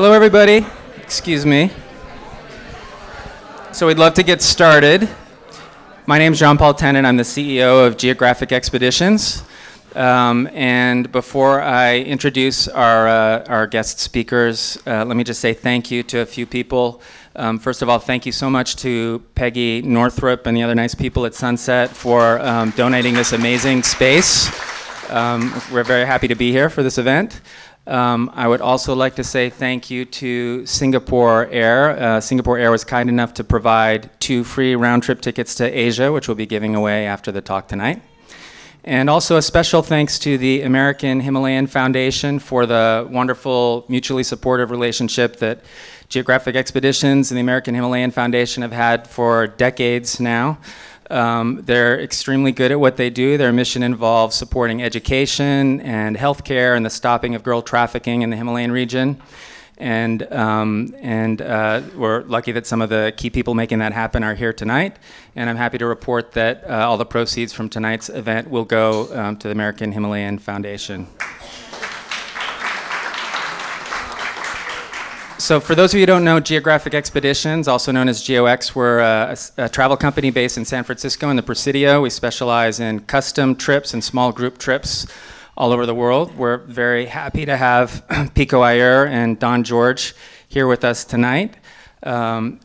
Hello, everybody. Excuse me. So we'd love to get started. My name is Jean-Paul Tennant. I'm the CEO of Geographic Expeditions. And before I introduce our guest speakers, let me just say thank you to a few people. First of all, thank you so much to Peggy Northrup and the other nice people at Sunset for donating this amazing space. We're very happy to be here for this event. I would also like to say thank you to Singapore Air. Singapore Air was kind enough to provide 2 free round-trip tickets to Asia, which we'll be giving away after the talk tonight. And also a special thanks to the American Himalayan Foundation for the wonderful, mutually supportive relationship that Geographic Expeditions and the American Himalayan Foundation have had for decades now. They're extremely good at what they do. Their mission involves supporting education and healthcare and the stopping of girl trafficking in the Himalayan region. And we're lucky that some of the key people making that happen are here tonight. And I'm happy to report that all the proceeds from tonight's event will go to the American Himalayan Foundation. So for those of you who don't know, Geographic Expeditions, also known as GeoX, we're a travel company based in San Francisco in the Presidio. We specialize in custom trips and small group trips all over the world. We're very happy to have Pico Iyer and Don George here with us tonight.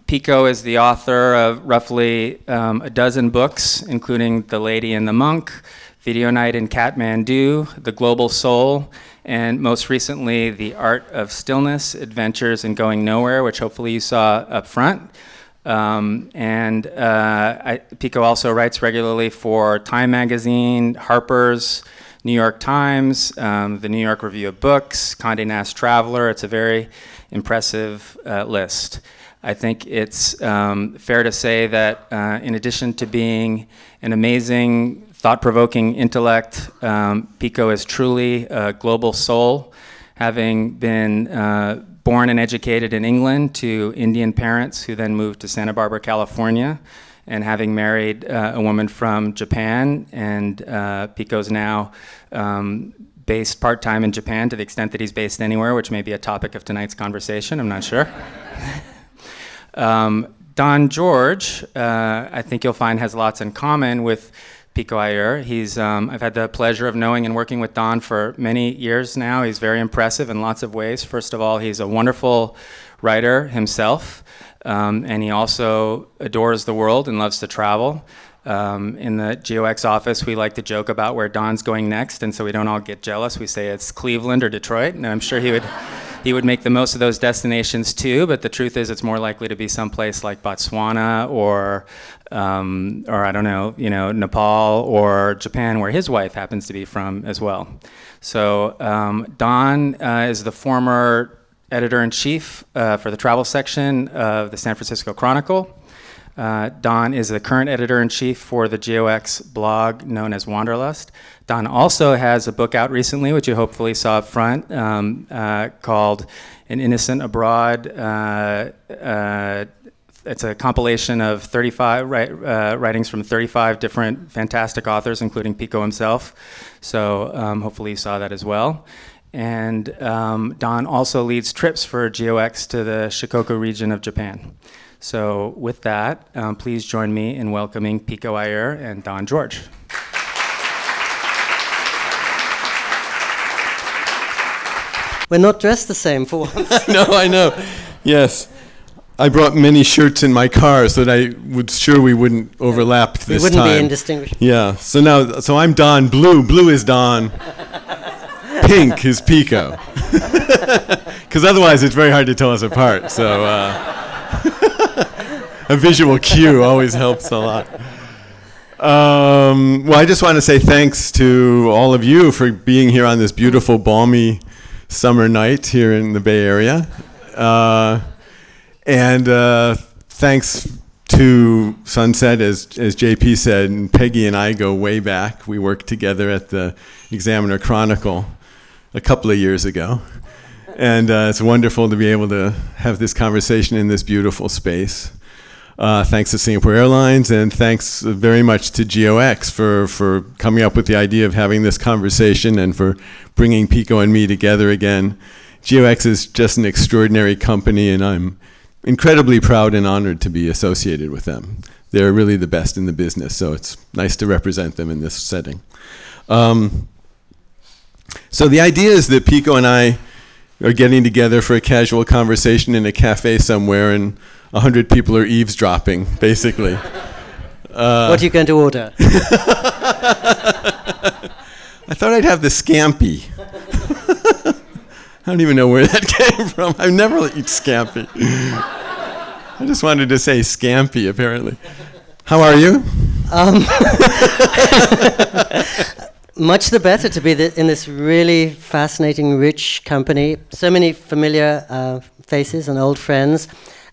Pico is the author of roughly a dozen books, including The Lady and the Monk, Video Night in Kathmandu, The Global Soul, and most recently, The Art of Stillness, Adventures in Going Nowhere, which hopefully you saw up front. Pico also writes regularly for Time Magazine, Harper's, New York Times, the New York Review of Books, Condé Nast Traveler. It's a very impressive list. I think it's fair to say that in addition to being an amazing, thought-provoking intellect, Pico is truly a global soul, having been born and educated in England to Indian parents who then moved to Santa Barbara, California, and having married a woman from Japan. And Pico's now based part-time in Japan to the extent that he's based anywhere, which may be a topic of tonight's conversation, I'm not sure. Don George, I think you'll find, has lots in common with Pico Iyer. I've had the pleasure of knowing and working with Don for many years now. He's very impressive in lots of ways. First of all, he's a wonderful writer himself, and he also adores the world and loves to travel. In the GeoX office, we like to joke about where Don's going next, and so we don't all get jealous. We say it's Cleveland or Detroit, and I'm sure he would make the most of those destinations too, but the truth is it's more likely to be someplace like Botswana or I don't know, Nepal or Japan, where his wife happens to be from as well. So Don is the former editor-in-chief for the travel section of the San Francisco Chronicle. Don is the current editor-in-chief for the GeoX blog known as Wanderlust. Don also has a book out recently, which you hopefully saw up front, called An Innocent Abroad. It's a compilation of 35 writings from 35 different fantastic authors, including Pico himself. So hopefully you saw that as well. And Don also leads trips for GeoX to the Shikoku region of Japan. So with that, please join me in welcoming Pico Iyer and Don George. We're not dressed the same for once. No, I know. Yes. I brought many shirts in my car so that I was sure we wouldn't overlap this time. We wouldn't be indistinguishable. Yeah. So I'm Don. Blue is Don. Pink is Pico. Because otherwise it's very hard to tell us apart. So a visual cue always helps a lot. Well, I just want to say thanks to all of you for being here on this beautiful, balmy summer night here in the Bay Area. And thanks to Sunset, as JP said, and Peggy and I go way back. We worked together at the Examiner Chronicle a couple of years ago. And it's wonderful to be able to have this conversation in this beautiful space. Thanks to Singapore Airlines, and thanks very much to GeoX for coming up with the idea of having this conversation and for bringing Pico and me together again GeoX is just an extraordinary company, and I'm incredibly proud and honored to be associated with them. They're really the best in the business, so it's nice to represent them in this setting. So the idea is that Pico and I are getting together for a casual conversation in a cafe somewhere, and 100 people are eavesdropping, basically. What are you going to order? I thought I'd have the scampi. I don't even know where that came from. I've never eaten scampi. I just wanted to say scampi, apparently. How are you? Much the better to be in this really fascinating, rich company. So many familiar faces and old friends,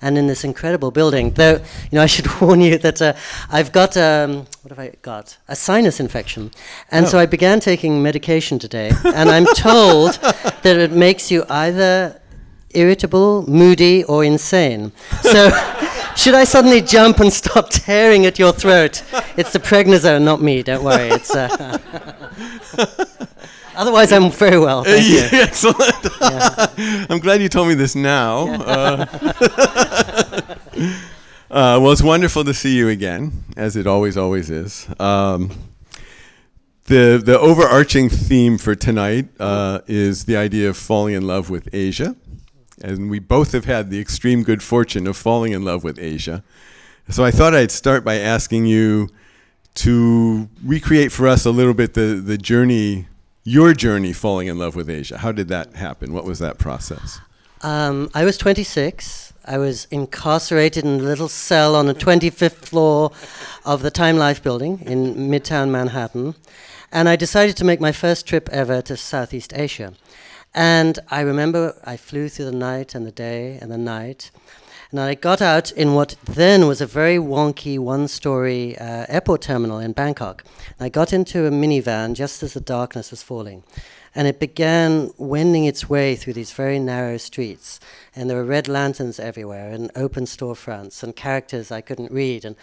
and in this incredible building. Though, I should warn you that I've got, what have I got? A sinus infection. And so I began taking medication today, and I'm told that it makes you either irritable, moody, or insane. So should I suddenly jump and start tearing at your throat? It's the prednisone, not me, don't worry. It's otherwise, I'm very well. Thank you. Excellent. Yeah. I'm glad you told me this now. Well, it's wonderful to see you again, as it always is. The overarching theme for tonight is the idea of falling in love with Asia. And we both have had the extreme good fortune of falling in love with Asia. So I thought I'd start by asking you to recreate for us a little bit the journey, your journey falling in love with Asia. How did that happen? What was that process? I was 26. I was incarcerated in a little cell on the 25th floor of the Time Life building in Midtown Manhattan. And I decided to make my first trip ever to Southeast Asia. And I remember I flew through the night and the day and the night. And I got out in what then was a very wonky one-story airport terminal in Bangkok. And I got into a minivan just as the darkness was falling. And it began wending its way through these very narrow streets. And there were red lanterns everywhere and open storefronts and characters I couldn't read. And,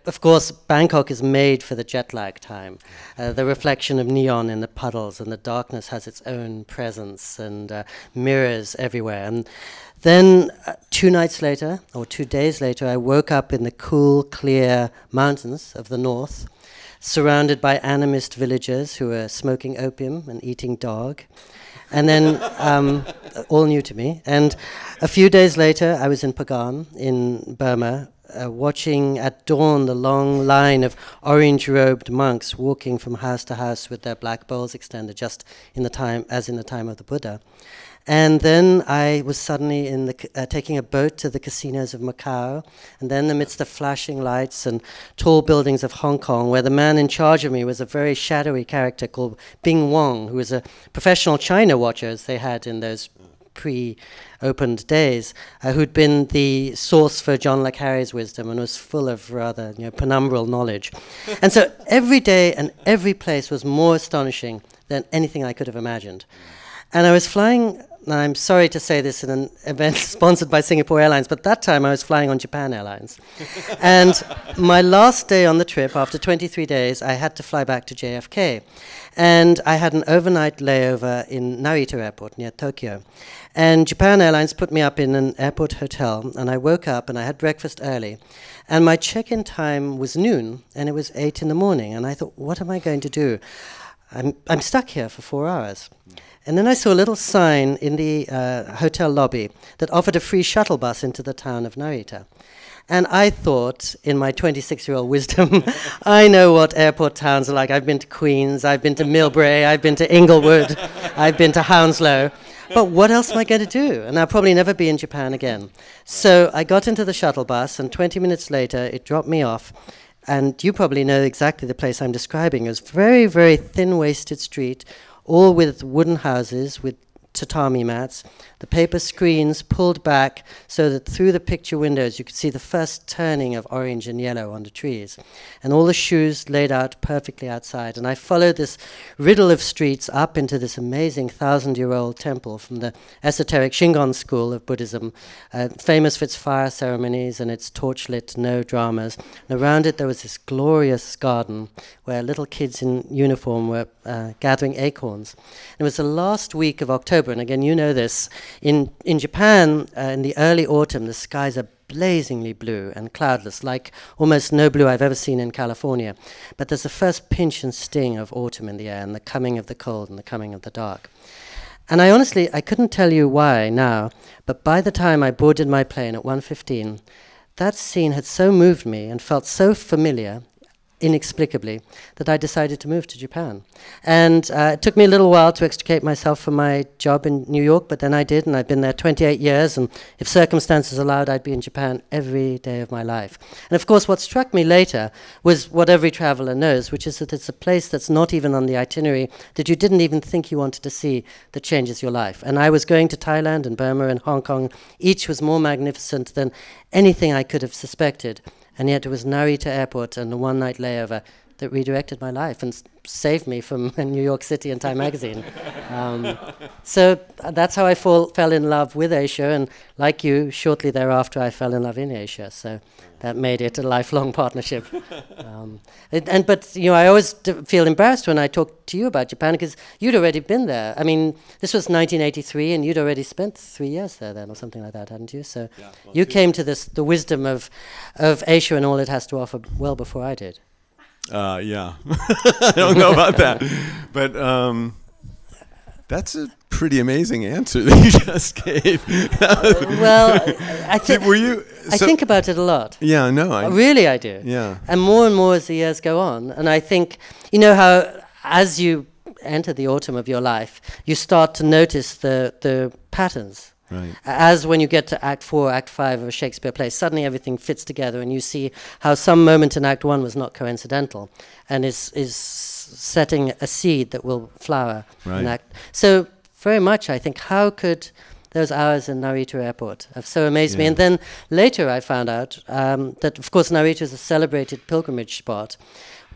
of course, Bangkok is made for the jet lag time. The reflection of neon in the puddles and the darkness has its own presence and mirrors everywhere. And then 2 nights later, or 2 days later, I woke up in the cool, clear mountains of the north, surrounded by animist villagers who were smoking opium and eating dog. And then, all new to me. And a few days later, I was in Pagan in Burma, watching at dawn the long line of orange-robed monks walking from house to house with their black bowls extended, just in the time of the Buddha. And then I was suddenly taking a boat to the casinos of Macau, and then amidst the flashing lights and tall buildings of Hong Kong, where the man in charge of me was a very shadowy character called Bing Wong, who was a professional China watcher, as they had in those pre-opened days, who'd been the source for John le Carre's wisdom and was full of rather penumbral knowledge. And so every day and every place was more astonishing than anything I could have imagined. And I was flying, and I'm sorry to say this in an event sponsored by Singapore Airlines, but that time I was flying on Japan Airlines. And my last day on the trip, after 23 days, I had to fly back to JFK. And I had an overnight layover in Narita Airport near Tokyo. And Japan Airlines put me up in an airport hotel, and I woke up and I had breakfast early. And my check-in time was noon, and it was 8 in the morning. And I thought, what am I going to do? I'm stuck here for 4 hours. And then I saw a little sign in the hotel lobby that offered a free shuttle bus into the town of Narita. And I thought, in my 26-year-old wisdom, I know what airport towns are like. I've been to Queens, I've been to Millbrae, I've been to Inglewood, I've been to Hounslow. But what else am I going to do? And I'll probably never be in Japan again. So I got into the shuttle bus, and 20 minutes later, it dropped me off. And you probably know exactly the place I'm describing. It was very, very thin-waisted street, all with wooden houses with tatami mats, the paper screens pulled back so that through the picture windows you could see the first turning of orange and yellow on the trees, and all the shoes laid out perfectly outside. And I followed this riddle of streets up into this amazing 1,000-year-old temple from the esoteric Shingon school of Buddhism, famous for its fire ceremonies and its torchlit no dramas. And around it there was this glorious garden where little kids in uniform were gathering acorns. It was the last week of October, October, and again, you know this, in Japan, in the early autumn, the skies are blazingly blue and cloudless, like almost no blue I've ever seen in California. But there's the first pinch and sting of autumn in the air, and the coming of the cold and the coming of the dark. And I couldn't tell you why now, but by the time I boarded my plane at 1:15, that scene had so moved me and felt so familiar, inexplicably, that I decided to move to Japan. And it took me a little while to extricate myself from my job in New York, but then I did, and I've been there 28 years, and if circumstances allowed, I'd be in Japan every day of my life. And of course, what struck me later was what every traveler knows, which is that it's a place that's not even on the itinerary, that you didn't even think you wanted to see, that changes your life. And I was going to Thailand and Burma and Hong Kong. Each was more magnificent than anything I could have suspected. And yet it was Narita Airport and a one-night layover that redirected my life and saved me from New York City and Time Magazine. So that's how I fell in love with Asia, and like you, shortly thereafter I fell in love in Asia. So that made it a lifelong partnership. But you know, I always feel embarrassed when I talk to you about Japan, because you'd already been there. I mean, this was 1983, and you'd already spent 3 years there then, or something like that, hadn't you? So yeah, well, you came to the wisdom of Asia and all it has to offer well before I did. Yeah, I don't know about that, but that's a pretty amazing answer that you just gave. Well, I think about it a lot. Yeah, no, really I do. Yeah, and more as the years go on, and I think, you know, how as you enter the autumn of your life, you start to notice the patterns. Right. As when you get to Act 4, Act 5 of a Shakespeare play, suddenly everything fits together, and you see how some moment in Act 1 was not coincidental, and is setting a seed that will flower in Act. So very much, I think, how could those hours in Narita Airport have so amazed me? And then later I found out that, of course, Narita is a celebrated pilgrimage spot,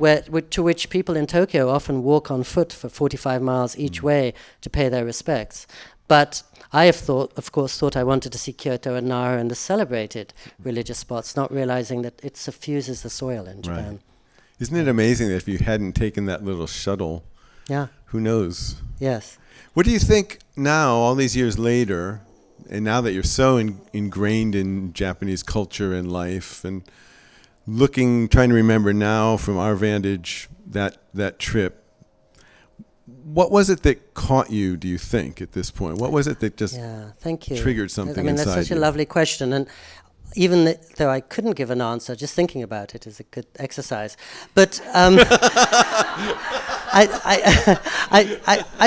to which people in Tokyo often walk on foot for 45 miles each way to pay their respects. But I have of course thought I wanted to see Kyoto and Nara and the celebrated religious spots, not realizing that it suffuses the soil in Japan. Right. Isn't it amazing that if you hadn't taken that little shuttle, who knows? Yes. What do you think now, all these years later, and now that you're so ingrained in Japanese culture and life, and trying to remember now from our vantage that trip, what was it that caught you, do you think, at this point? What was it that just triggered something inside you? I mean, that's such a lovely question. And even though I couldn't give an answer, just thinking about it is a good exercise. But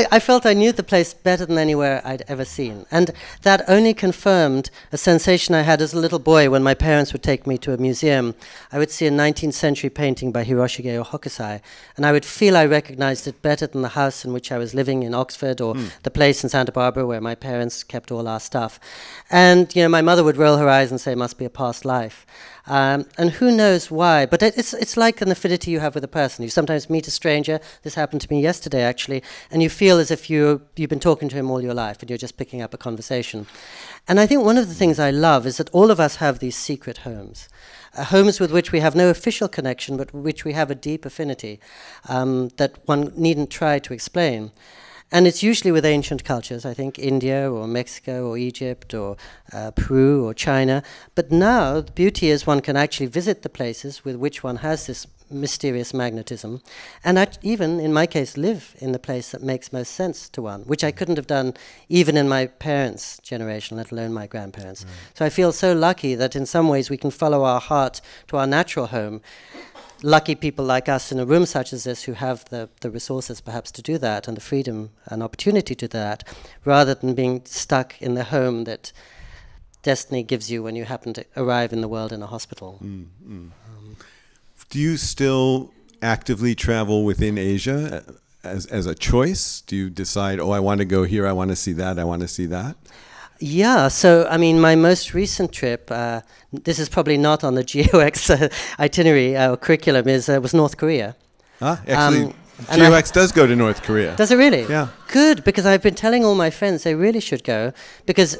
I felt I knew the place better than anywhere I'd ever seen. And that only confirmed a sensation I had as a little boy when my parents would take me to a museum. I would see a 19th century painting by Hiroshige or Hokusai, and I would feel I recognized it better than the house in which I was living in Oxford, or the place in Santa Barbara where my parents kept all our stuff. And, you know, my mother would roll her eyes and say, must be a past life. And who knows why, but it's like an affinity you have with a person. You sometimes meet a stranger. This happened to me yesterday, actually, and you feel as if you've been talking to him all your life and you're just picking up a conversation. And I think one of the things I love is that all of us have these secret homes, homes with which we have no official connection, but with which we have a deep affinity that one needn't try to explain. And it's usually with ancient cultures, I think, India or Mexico or Egypt or Peru or China. But now the beauty is one can actually visit the places with which one has this mysterious magnetism, and even, in my case, live in the place that makes most sense to one, which I couldn't have done even in my parents' generation, let alone my grandparents. Right. So I feel so lucky that in some ways we can follow our heart to our natural home. Lucky people like us in a room such as this who have the resources perhaps to do that, and the freedom and opportunity to do that, rather than being stuck in the home that destiny gives you when you happen to arrive in the world in a hospital. Do you still actively travel within Asia as a choice? Do you decide, oh, I want to go here, I want to see that, I want to see that? Yeah, so, I mean, my most recent trip, this is probably not on the GeoX itinerary or curriculum, was North Korea. Actually, GeoX does go to North Korea. Does it really? Yeah. Good, because I've been telling all my friends they really should go, because,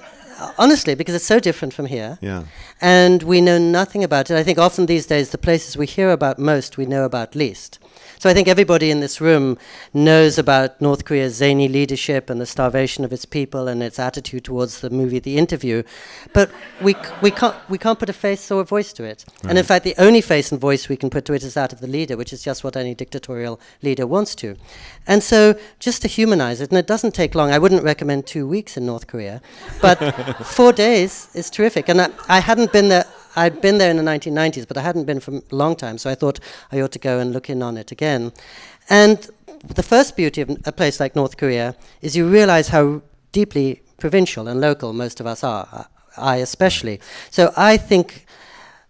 honestly, because it's so different from here. Yeah. And we know nothing about it. I think often these days, the places we hear about most, we know about least. So I think everybody in this room knows about North Korea's zany leadership and the starvation of its people and its attitude towards the movie The Interview, but we can't put a face or a voice to it. Right. And in fact, the only face and voice we can put to it is that of the leader, which is just what any dictatorial leader wants to. And so just to humanize it, and it doesn't take long, I wouldn't recommend 2 weeks in North Korea, but 4 days is terrific. And I hadn't been there. I'd been there in the 1990s, but I hadn't been for a long time, so I thought I ought to go and look in on it again. And the first beauty of a place like North Korea is you realize how deeply provincial and local most of us are, I especially. So I think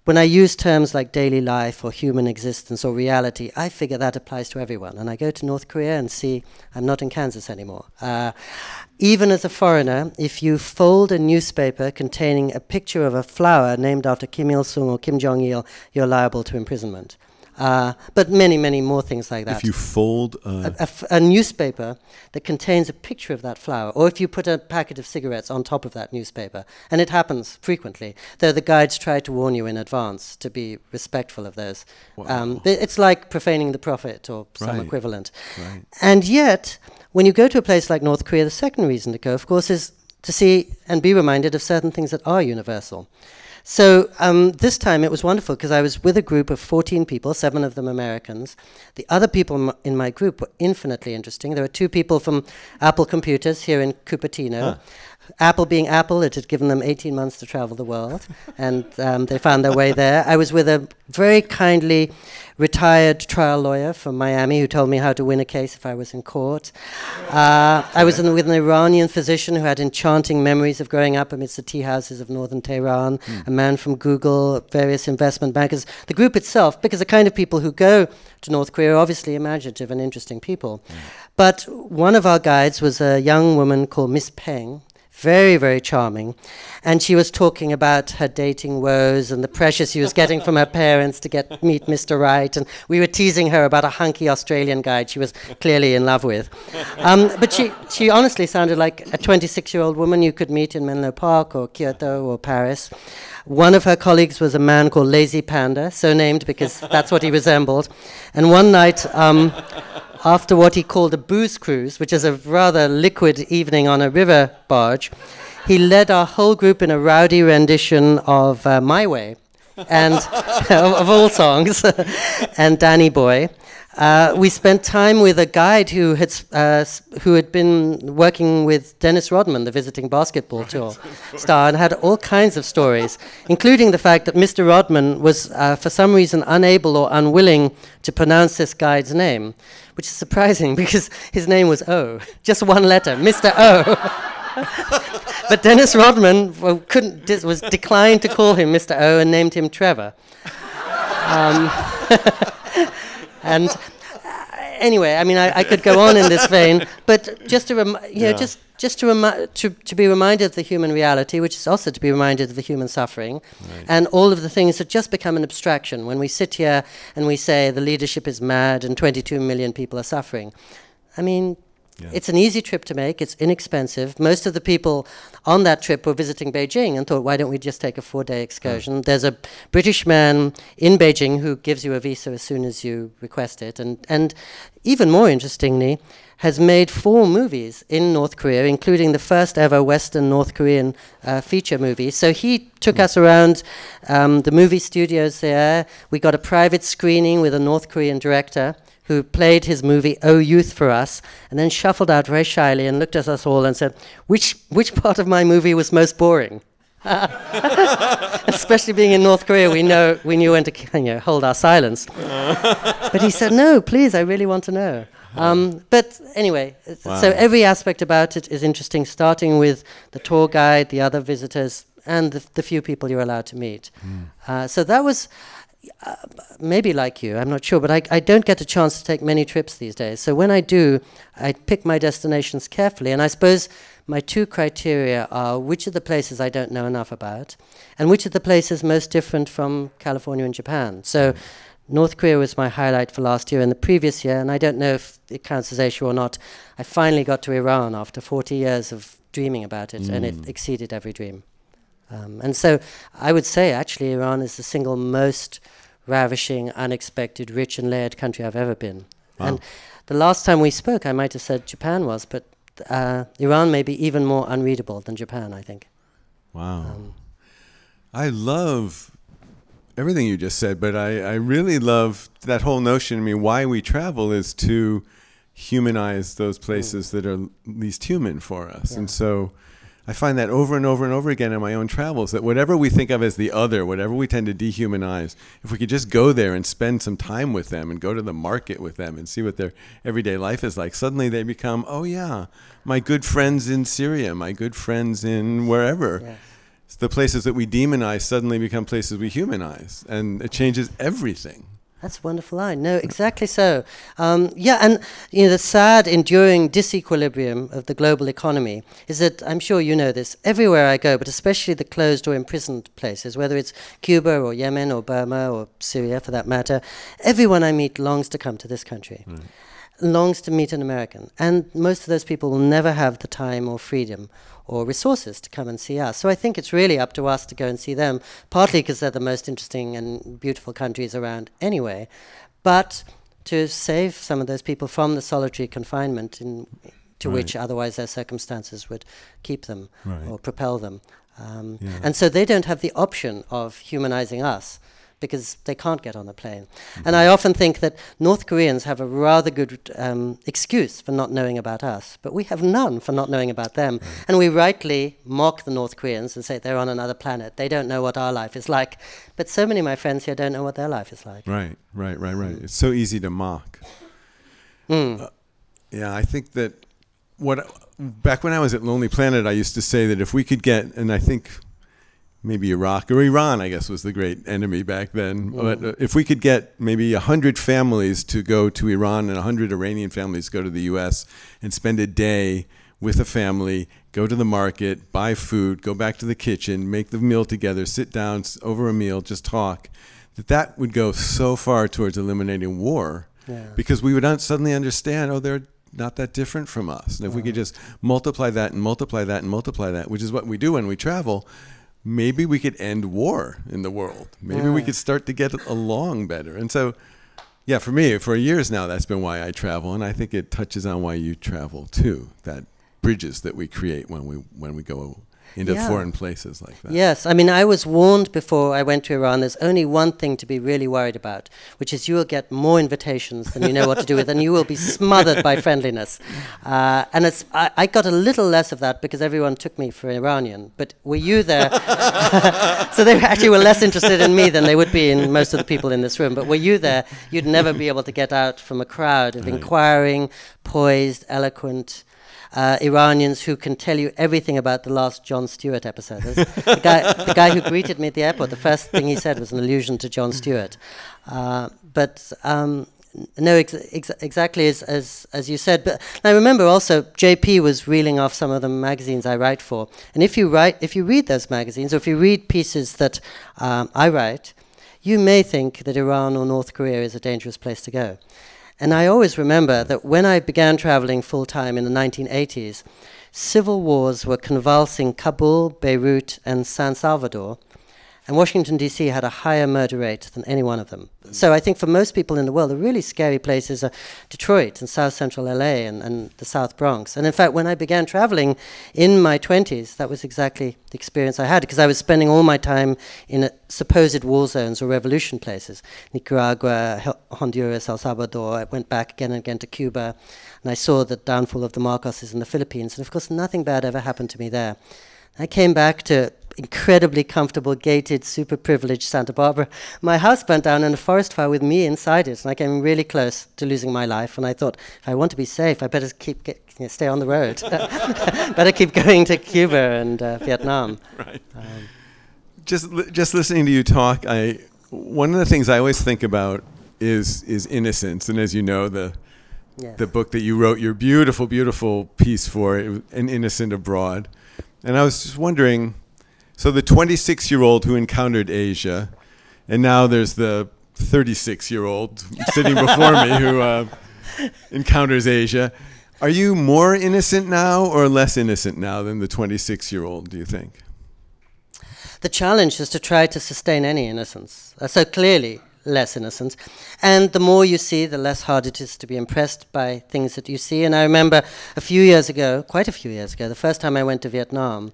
when I use terms like daily life or human existence or reality, I figure that applies to everyone. And I go to North Korea and see I'm not in Kansas anymore. Even as a foreigner, if you fold a newspaper containing a picture of a flower named after Kim Il-sung or Kim Jong-il, you're liable to imprisonment. But many, many more things like that. If you fold a newspaper that contains a picture of that flower, or if you put a packet of cigarettes on top of that newspaper, and it happens frequently, though the guides try to warn you in advance to be respectful of those. Wow. It's like profaning the prophet or some Right. equivalent. Right. And yet, when you go to a place like North Korea, the second reason to go, of course, is to see and be reminded of certain things that are universal. So this time it was wonderful because I was with a group of 14 people, 7 of them Americans. The other people in my group were infinitely interesting. There were 2 people from Apple Computers here in Cupertino. Huh. Apple being Apple, it had given them 18 months to travel the world, and they found their way there. I was with a very kindly retired trial lawyer from Miami who told me how to win a case if I was in court. I was with an Iranian physician who had enchanting memories of growing up amidst the tea houses of northern Tehran, a man from Google, various investment bankers. The group itself, because the kind of people who go to North Korea are obviously imaginative and interesting people. But one of our guides was a young woman called Miss Peng, very, very charming. And she was talking about her dating woes and the pressure she was getting from her parents to meet Mr. Right. And we were teasing her about a hunky Australian guy she was clearly in love with. But she honestly sounded like a 26-year-old woman you could meet in Menlo Park or Kyoto or Paris. One of her colleagues was a man called Lazy Panda, so named because that's what he resembled. And one night, after what he called a booze cruise, which is a rather liquid evening on a river barge, he led our whole group in a rowdy rendition of My Way, and of all songs, and Danny Boy. We spent time with a guide who had been working with Dennis Rodman, the visiting basketball tour star, and had all kinds of stories, including the fact that Mr. Rodman was, for some reason, unable or unwilling to pronounce this guide's name, which is surprising because his name was O, just one letter, Mr. O. But Dennis Rodman was declined to call him Mr. O and named him Trevor. And anyway, I mean, I could go on in this vein, but just to to be reminded of the human reality, which is also to be reminded of the human suffering, right, and all of the things that just become an abstraction when we sit here and we say the leadership is mad and 22 million people are suffering. I mean, it's an easy trip to make. It's inexpensive. Most of the people on that trip were visiting Beijing and thought, why don't we just take a 4-day excursion? There's a British man in Beijing who gives you a visa as soon as you request it. And even more interestingly, has made 4 movies in North Korea, including the first ever Western North Korean feature movie. So he took us around the movie studios there. We got a private screening with a North Korean director who played his movie Oh Youth for us, and then shuffled out very shyly and looked at us all and said, which part of my movie was most boring? Especially being in North Korea, we knew when to hold our silence. But he said, no, please, I really want to know. But anyway, so every aspect about it is interesting, starting with the tour guide, the other visitors, and the few people you're allowed to meet. So that was... maybe like you, I'm not sure, but I don't get a chance to take many trips these days. So when I do, I pick my destinations carefully. And I suppose my 2 criteria are which are the places I don't know enough about, and which are the places most different from California and Japan. So North Korea was my highlight for last year and the previous year, and I don't know if it counts as Asia or not. I finally got to Iran after 40 years of dreaming about it, and it exceeded every dream. And so I would say, actually, Iran is the single most ravishing, unexpected, rich and layered country I've ever been. Wow. And the last time we spoke, I might have said Japan was, but Iran may be even more unreadable than Japan, I think. Wow. I love everything you just said, but I really love that whole notion. I mean, why we travel is to humanize those places that are least human for us. Yeah. And so I find that over and over and over again in my own travels, that whatever we think of as the other, whatever we tend to dehumanize, if we could just go there and spend some time with them and go to the market with them and see what their everyday life is like, suddenly they become, oh yeah, my good friends in Syria, my good friends in wherever. Yeah. The places that we demonize suddenly become places we humanize, and it changes everything. That's a wonderful line. No, exactly so. Yeah, and the sad, enduring disequilibrium of the global economy is that, I'm sure you know this, everywhere I go, but especially the closed or imprisoned places, whether it's Cuba or Yemen or Burma or Syria for that matter, everyone I meet longs to come to this country, longs to meet an American. And most of those people will never have the time or freedom or resources to come and see us. So I think it's really up to us to go and see them, partly because they're the most interesting and beautiful countries around anyway, but to save some of those people from the solitary confinement to which otherwise their circumstances would keep them or propel them. And so they don't have the option of humanizing us, because they can't get on a plane. And I often think that North Koreans have a rather good excuse for not knowing about us, but we have none for not knowing about them. And we rightly mock the North Koreans and say they're on another planet. They don't know what our life is like. But so many of my friends here don't know what their life is like. Right. It's so easy to mock. Yeah, I think that back when I was at Lonely Planet, I used to say that if we could get, and I think maybe Iraq or Iran, I guess, was the great enemy back then. But if we could get maybe 100 families to go to Iran and 100 Iranian families to go to the U.S. and spend a day with a family, go to the market, buy food, go back to the kitchen, make the meal together, sit down over a meal, just talk, that would go so far towards eliminating war. Because we would suddenly understand, oh, they're not that different from us. And if we could just multiply that and multiply that and multiply that, which is what we do when we travel, maybe we could end war in the world. Maybe we could start to get along better. And so, yeah, for me, for years now, that's been why I travel. And I think it touches on why you travel too, that bridges that we create when we go into foreign places like that. Yes, I mean, I was warned before I went to Iran, there's only one thing to be really worried about, which is you will get more invitations than you know what to do with, and you will be smothered by friendliness. And I got a little less of that because everyone took me for an Iranian. But were you there? So they actually were less interested in me than they would be in most of the people in this room. But were you there, you'd never be able to get out from a crowd of inquiring, poised, eloquent Iranians who can tell you everything about the last Jon Stewart episode. The guy who greeted me at the airport, the first thing he said was an allusion to Jon Stewart. No, exactly as you said. But I remember also JP was reeling off some of the magazines I write for. And if you read those magazines, or if you read pieces that I write, you may think that Iran or North Korea is a dangerous place to go. And I always remember that when I began traveling full-time in the 1980s, civil wars were convulsing Kabul, Beirut, and San Salvador, and Washington, D.C. had a higher murder rate than any one of them. So I think for most people in the world, the really scary places are Detroit and South Central L.A. and the South Bronx. And in fact, when I began traveling in my 20s, that was exactly the experience I had, because I was spending all my time in supposed war zones or revolution places. Nicaragua, Honduras, El Salvador. I went back again and again to Cuba, and I saw the downfall of the Marcoses in the Philippines. And of course, nothing bad ever happened to me there. I came back to incredibly comfortable, gated, super privileged Santa Barbara. My house burnt down in a forest fire with me inside it, and I came really close to losing my life. And I thought, if I want to be safe, I better stay on the road. Better keep going to Cuba and Vietnam. Right. Just listening to you talk, one of the things I always think about is innocence. And as you know, the book that you wrote, your beautiful, beautiful piece for it, An Innocent Abroad. And I was just wondering, so the 26-year-old who encountered Asia, and now there's the 36-year-old sitting before me who encounters Asia. Are you more innocent now or less innocent now than the 26-year-old, do you think? The challenge is to try to sustain any innocence. So clearly, less innocent. And the more you see, the less hard it is to be impressed by things that you see. And I remember a few years ago, quite a few years ago, the first time I went to Vietnam,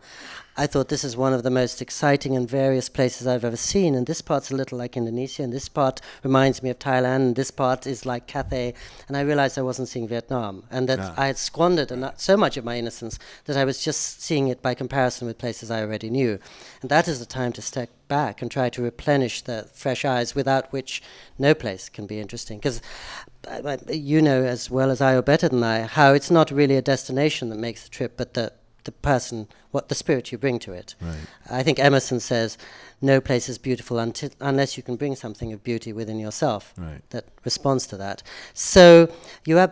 I thought this is one of the most exciting and various places I've ever seen. And this part's a little like Indonesia, and this part reminds me of Thailand, and this part is like Cathay. And I realized I wasn't seeing Vietnam, and that I had squandered so much of my innocence that I was just seeing it by comparison with places I already knew. And that is the time to step back and try to replenish the fresh eyes, without which no place can be interesting. Because you know as well as I, or better than I, how it's not really a destination that makes the trip, but the person, what the spirit you bring to it. Right. I think Emerson says, no place is beautiful unless you can bring something of beauty within yourself that responds to that. So you have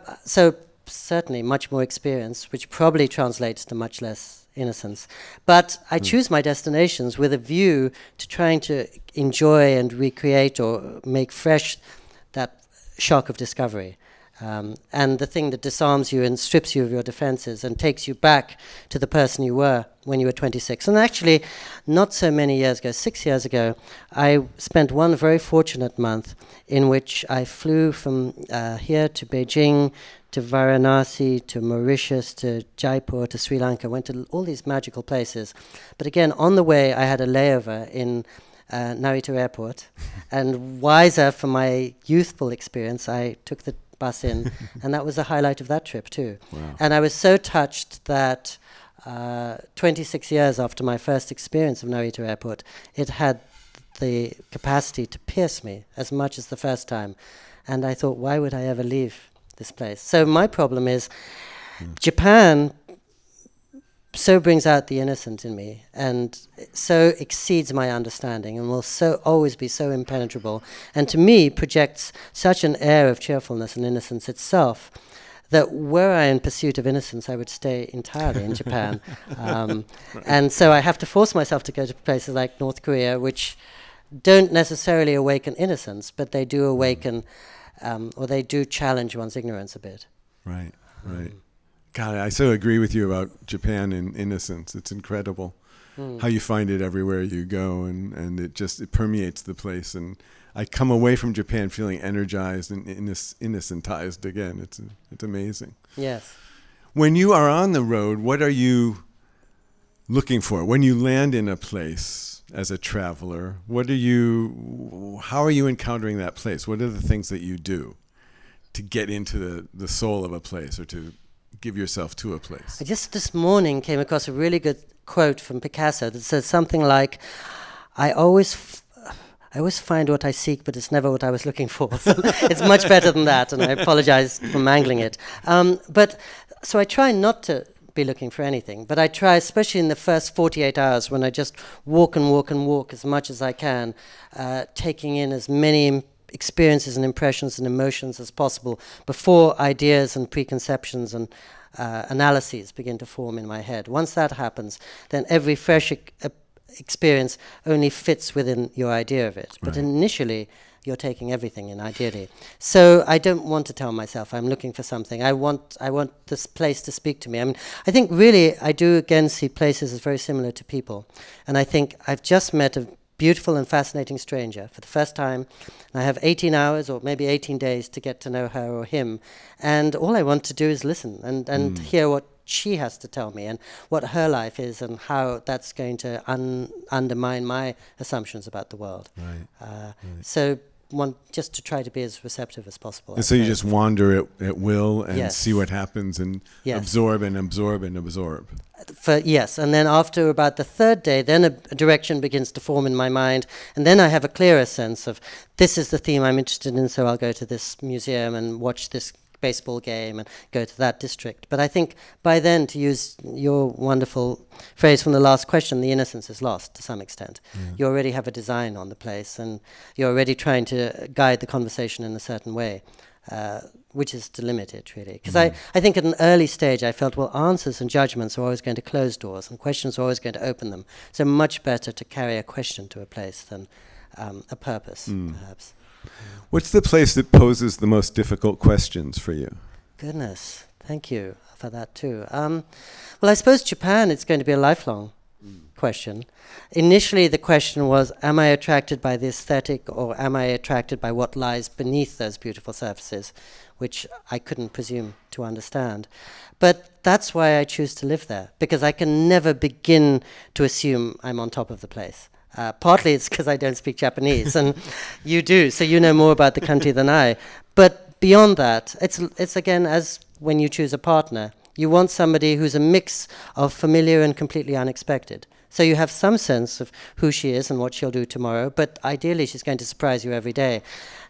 certainly much more experience, which probably translates to much less innocence. But I choose my destinations with a view to trying to enjoy and recreate or make fresh that shock of discovery. And the thing that disarms you and strips you of your defenses and takes you back to the person you were when you were 26. And actually, not so many years ago, 6 years ago, I spent one very fortunate month in which I flew from here to Beijing, to Varanasi, to Mauritius, to Jaipur, to Sri Lanka, went to all these magical places. But again, on the way, I had a layover in Narita Airport. And wiser from my youthful experience, I took the bus in, and that was the highlight of that trip too. Wow. And I was so touched that 26 years after my first experience of Narita Airport, it had the capacity to pierce me as much as the first time. And I thought, why would I ever leave this place? So my problem is Japan so brings out the innocent in me, and so exceeds my understanding, and will so always be so impenetrable, and to me projects such an air of cheerfulness and innocence itself, that were I in pursuit of innocence, I would stay entirely in Japan. And so I have to force myself to go to places like North Korea, which don't necessarily awaken innocence, but they do awaken, or they do challenge one's ignorance a bit. Right, right. God, I so agree with you about Japan and innocence. It's incredible how you find it everywhere you go, and it permeates the place. And I come away from Japan feeling energized and innocentized again. It's amazing. Yes. When you are on the road, what are you looking for? When you land in a place as a traveler, how are you encountering that place? What are the things that you do to get into the soul of a place, or to give yourself to a place? I just this morning came across a really good quote from Picasso that says something like, I always find what I seek, but it's never what I was looking for. So it's much better than that, and I apologize for mangling it. So I try not to be looking for anything, but I try, especially in the first 48 hours, when I just walk and walk and walk as much as I can, taking in as many experiences and impressions and emotions as possible before ideas and preconceptions and analyses begin to form in my head. Once that happens, then every fresh experience only fits within your idea of it. But initially, you're taking everything in, ideally. So I don't want to tell myself I'm looking for something. I want this place to speak to me. I mean, I think really I do again see places as very similar to people. And I think I've just met a beautiful and fascinating stranger for the first time. And I have 18 hours or maybe 18 days to get to know her or him. And all I want to do is listen and hear what she has to tell me and what her life is and how that's going to undermine my assumptions about the world. Right. So just to try to be as receptive as possible. And so you just wander at will and Yes. see what happens and Yes. absorb and absorb and absorb. Yes, and then after about the third day, then a direction begins to form in my mind, and then I have a clearer sense of this is the theme I'm interested in, so I'll go to this museum and watch this baseball game and go to that district. But I think by then, to use your wonderful phrase from the last question, the innocence is lost to some extent. You already have a design on the place, and you're already trying to guide the conversation in a certain way. Which is to limit it, really. Because I think at an early stage I felt, well, answers and judgments are always going to close doors and questions are always going to open them. So much better to carry a question to a place than a purpose, perhaps. What's the place that poses the most difficult questions for you? Goodness, thank you for that too. Well, I suppose Japan, it's going to be a lifelong question. Initially, the question was, am I attracted by the aesthetic, or am I attracted by what lies beneath those beautiful surfaces, which I couldn't presume to understand. But that's why I choose to live there, because I can never begin to assume I'm on top of the place. Partly it's because I don't speak Japanese, and you do, so you know more about the country than I. But beyond that, it's again, as when you choose a partner, you want somebody who's a mix of familiar and completely unexpected. So you have some sense of who she is and what she'll do tomorrow, but ideally she's going to surprise you every day.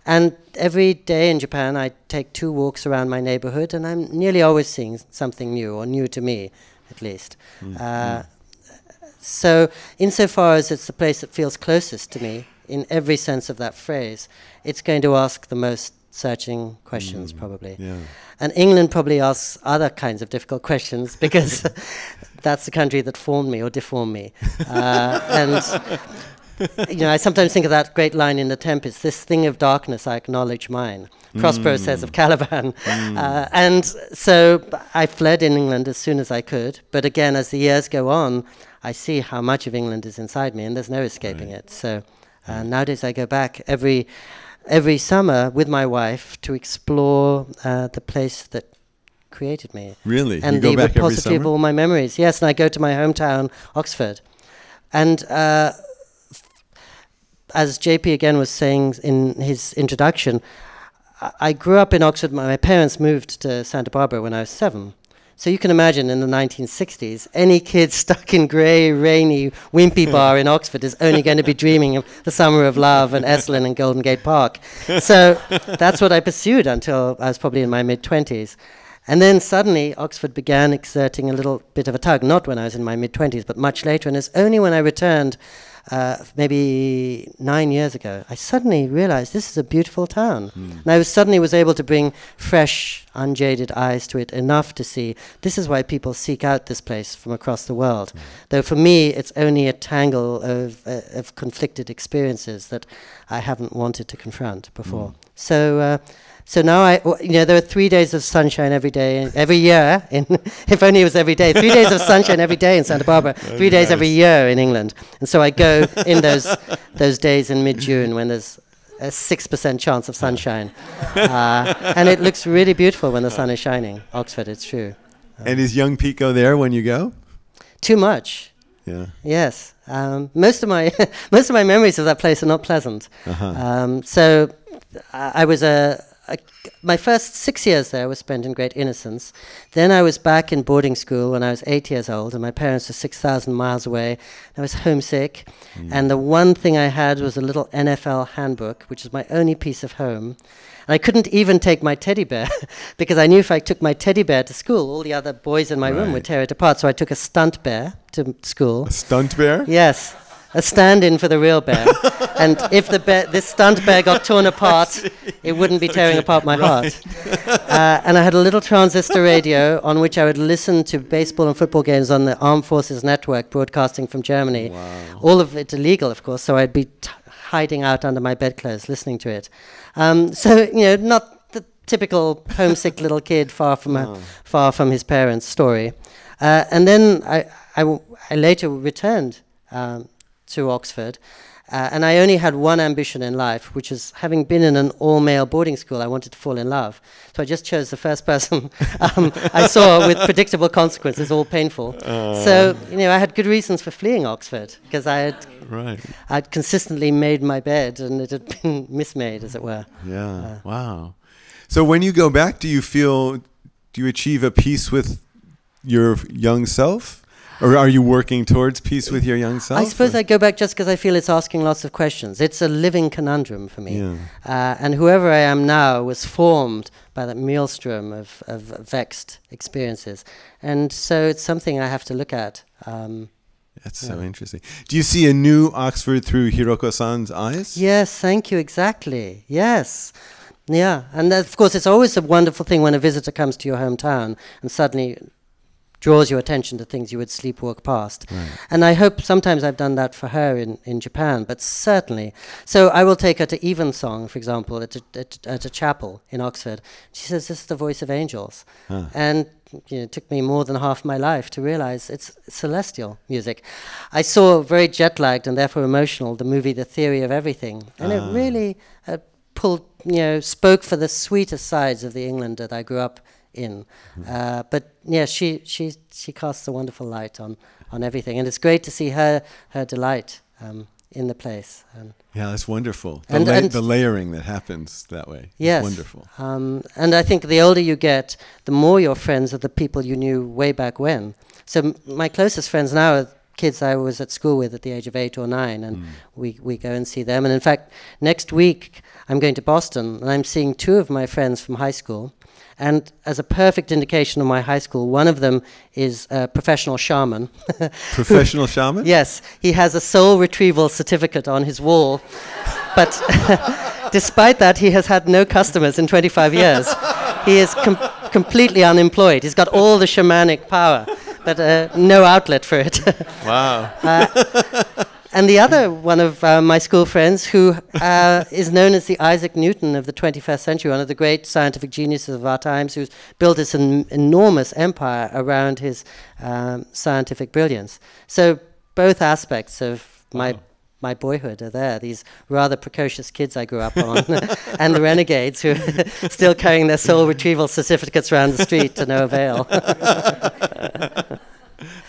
And every day in Japan, I take 2 walks around my neighborhood, and I'm nearly always seeing something new, or new to me, at least. So insofar as it's the place that feels closest to me, in every sense of that phrase, it's going to ask the most searching questions, probably. Yeah. And England probably asks other kinds of difficult questions, because that's the country that formed me or deformed me. And you know, I sometimes think of that great line in The Tempest, "This thing of darkness, I acknowledge mine." Prospero says of Caliban. And so I fled in England as soon as I could. But again, as the years go on, I see how much of England is inside me, and there's no escaping it. So nowadays I go back every summer with my wife to explore the place that created me. Really? And you go back every repository summer? of all my memories. Yes, and I go to my hometown, Oxford. And as JP again was saying in his introduction, I grew up in Oxford. My parents moved to Santa Barbara when I was 7. So you can imagine in the 1960s, any kid stuck in grey, rainy, wimpy bar in Oxford is only going to be dreaming of the summer of love and Esalen and Golden Gate Park. So that's what I pursued until I was probably in my mid-20s. And then suddenly Oxford began exerting a little bit of a tug, not when I was in my mid-20s, but much later. And it's only when I returned maybe 9 years ago, I suddenly realized this is a beautiful town. And I suddenly was able to bring fresh, unjaded eyes to it, enough to see this is why people seek out this place from across the world. Though for me, it's only a tangle of conflicted experiences that I haven't wanted to confront before. So now there are 3 days of sunshine every day, every year. If only it was every day. 3 days of sunshine every day in Santa Barbara. 3 days every year in England. And so I go in those days in mid-June when there's a 6% chance of sunshine. And it looks really beautiful when the sun is shining. Oxford, it's true. And is young Pico there when you go? Too much. Yeah. Yes. Most of my memories of that place are not pleasant. So I was my first 6 years there was spent in great innocence. Then I was back in boarding school when I was 8 years old, and my parents were 6,000 miles away. I was homesick, and the one thing I had was a little NFL handbook, which is my only piece of home. And I couldn't even take my teddy bear, because I knew if I took my teddy bear to school, all the other boys in my room would tear it apart. So I took a stunt bear to school. A stunt bear? Yes. A stand-in for the real bear. And if this stunt bear got torn apart, it wouldn't be tearing apart my heart. And I had a little transistor radio on which I would listen to baseball and football games on the Armed Forces Network broadcasting from Germany. Wow. All of it illegal, of course, so I'd be hiding out under my bedclothes listening to it. So, not the typical homesick little kid far from his parents' story. And then I later returned to Oxford, and I only had one ambition in life, which is, having been in an all-male boarding school, I wanted to fall in love. So I just chose the first person I saw, with predictable consequences, all painful. So, I had good reasons for fleeing Oxford, because I'd consistently made my bed, and it had been mismade, as it were. Yeah, wow. So when you go back, do you achieve a peace with your young self? Or are you working towards peace with your young self? I suppose I go back just because I feel it's asking lots of questions. It's a living conundrum for me. Yeah. And whoever I am now was formed by that maelstrom of vexed experiences. And so it's something I have to look at. That's so interesting. Do you see a new Oxford through Hiroko-san's eyes? Yes, thank you, exactly. Yes. Yeah, and of course it's always a wonderful thing when a visitor comes to your hometown and suddenly draws your attention to things you would sleepwalk past. Right. And I hope sometimes I've done that for her in Japan, but certainly. So I will take her to Evensong, for example, at a chapel in Oxford. She says, this is the voice of angels. And took me more than half my life to realize it's celestial music. I saw, very jet-lagged and therefore emotional, the movie The Theory of Everything, and it really pulled, spoke for the sweetest sides of the England that I grew up in. But yeah, she casts a wonderful light on everything, and it's great to see her delight in the place. Yeah, that's wonderful. And The layering that happens that way. Yes. Wonderful. And I think the older you get, the more your friends are the people you knew way back when. So my closest friends now are kids I was at school with at the age of 8 or 9, and we go and see them. And in fact, next week I'm going to Boston, and I'm seeing 2 of my friends from high school. And as a perfect indication of my high school, one of them is a professional shaman. Professional shaman? Yes. He has a soul retrieval certificate on his wall. But despite that, he has had no customers in 25 years. He is completely unemployed. He's got all the shamanic power, but no outlet for it. Wow. And the other one of my school friends, who is known as the Isaac Newton of the 21st century, one of the great scientific geniuses of our times, who's built this enormous empire around his scientific brilliance. So both aspects of my boyhood are there, these rather precocious kids I grew up on, and the renegades who are still carrying their soul retrieval certificates around the street to no avail.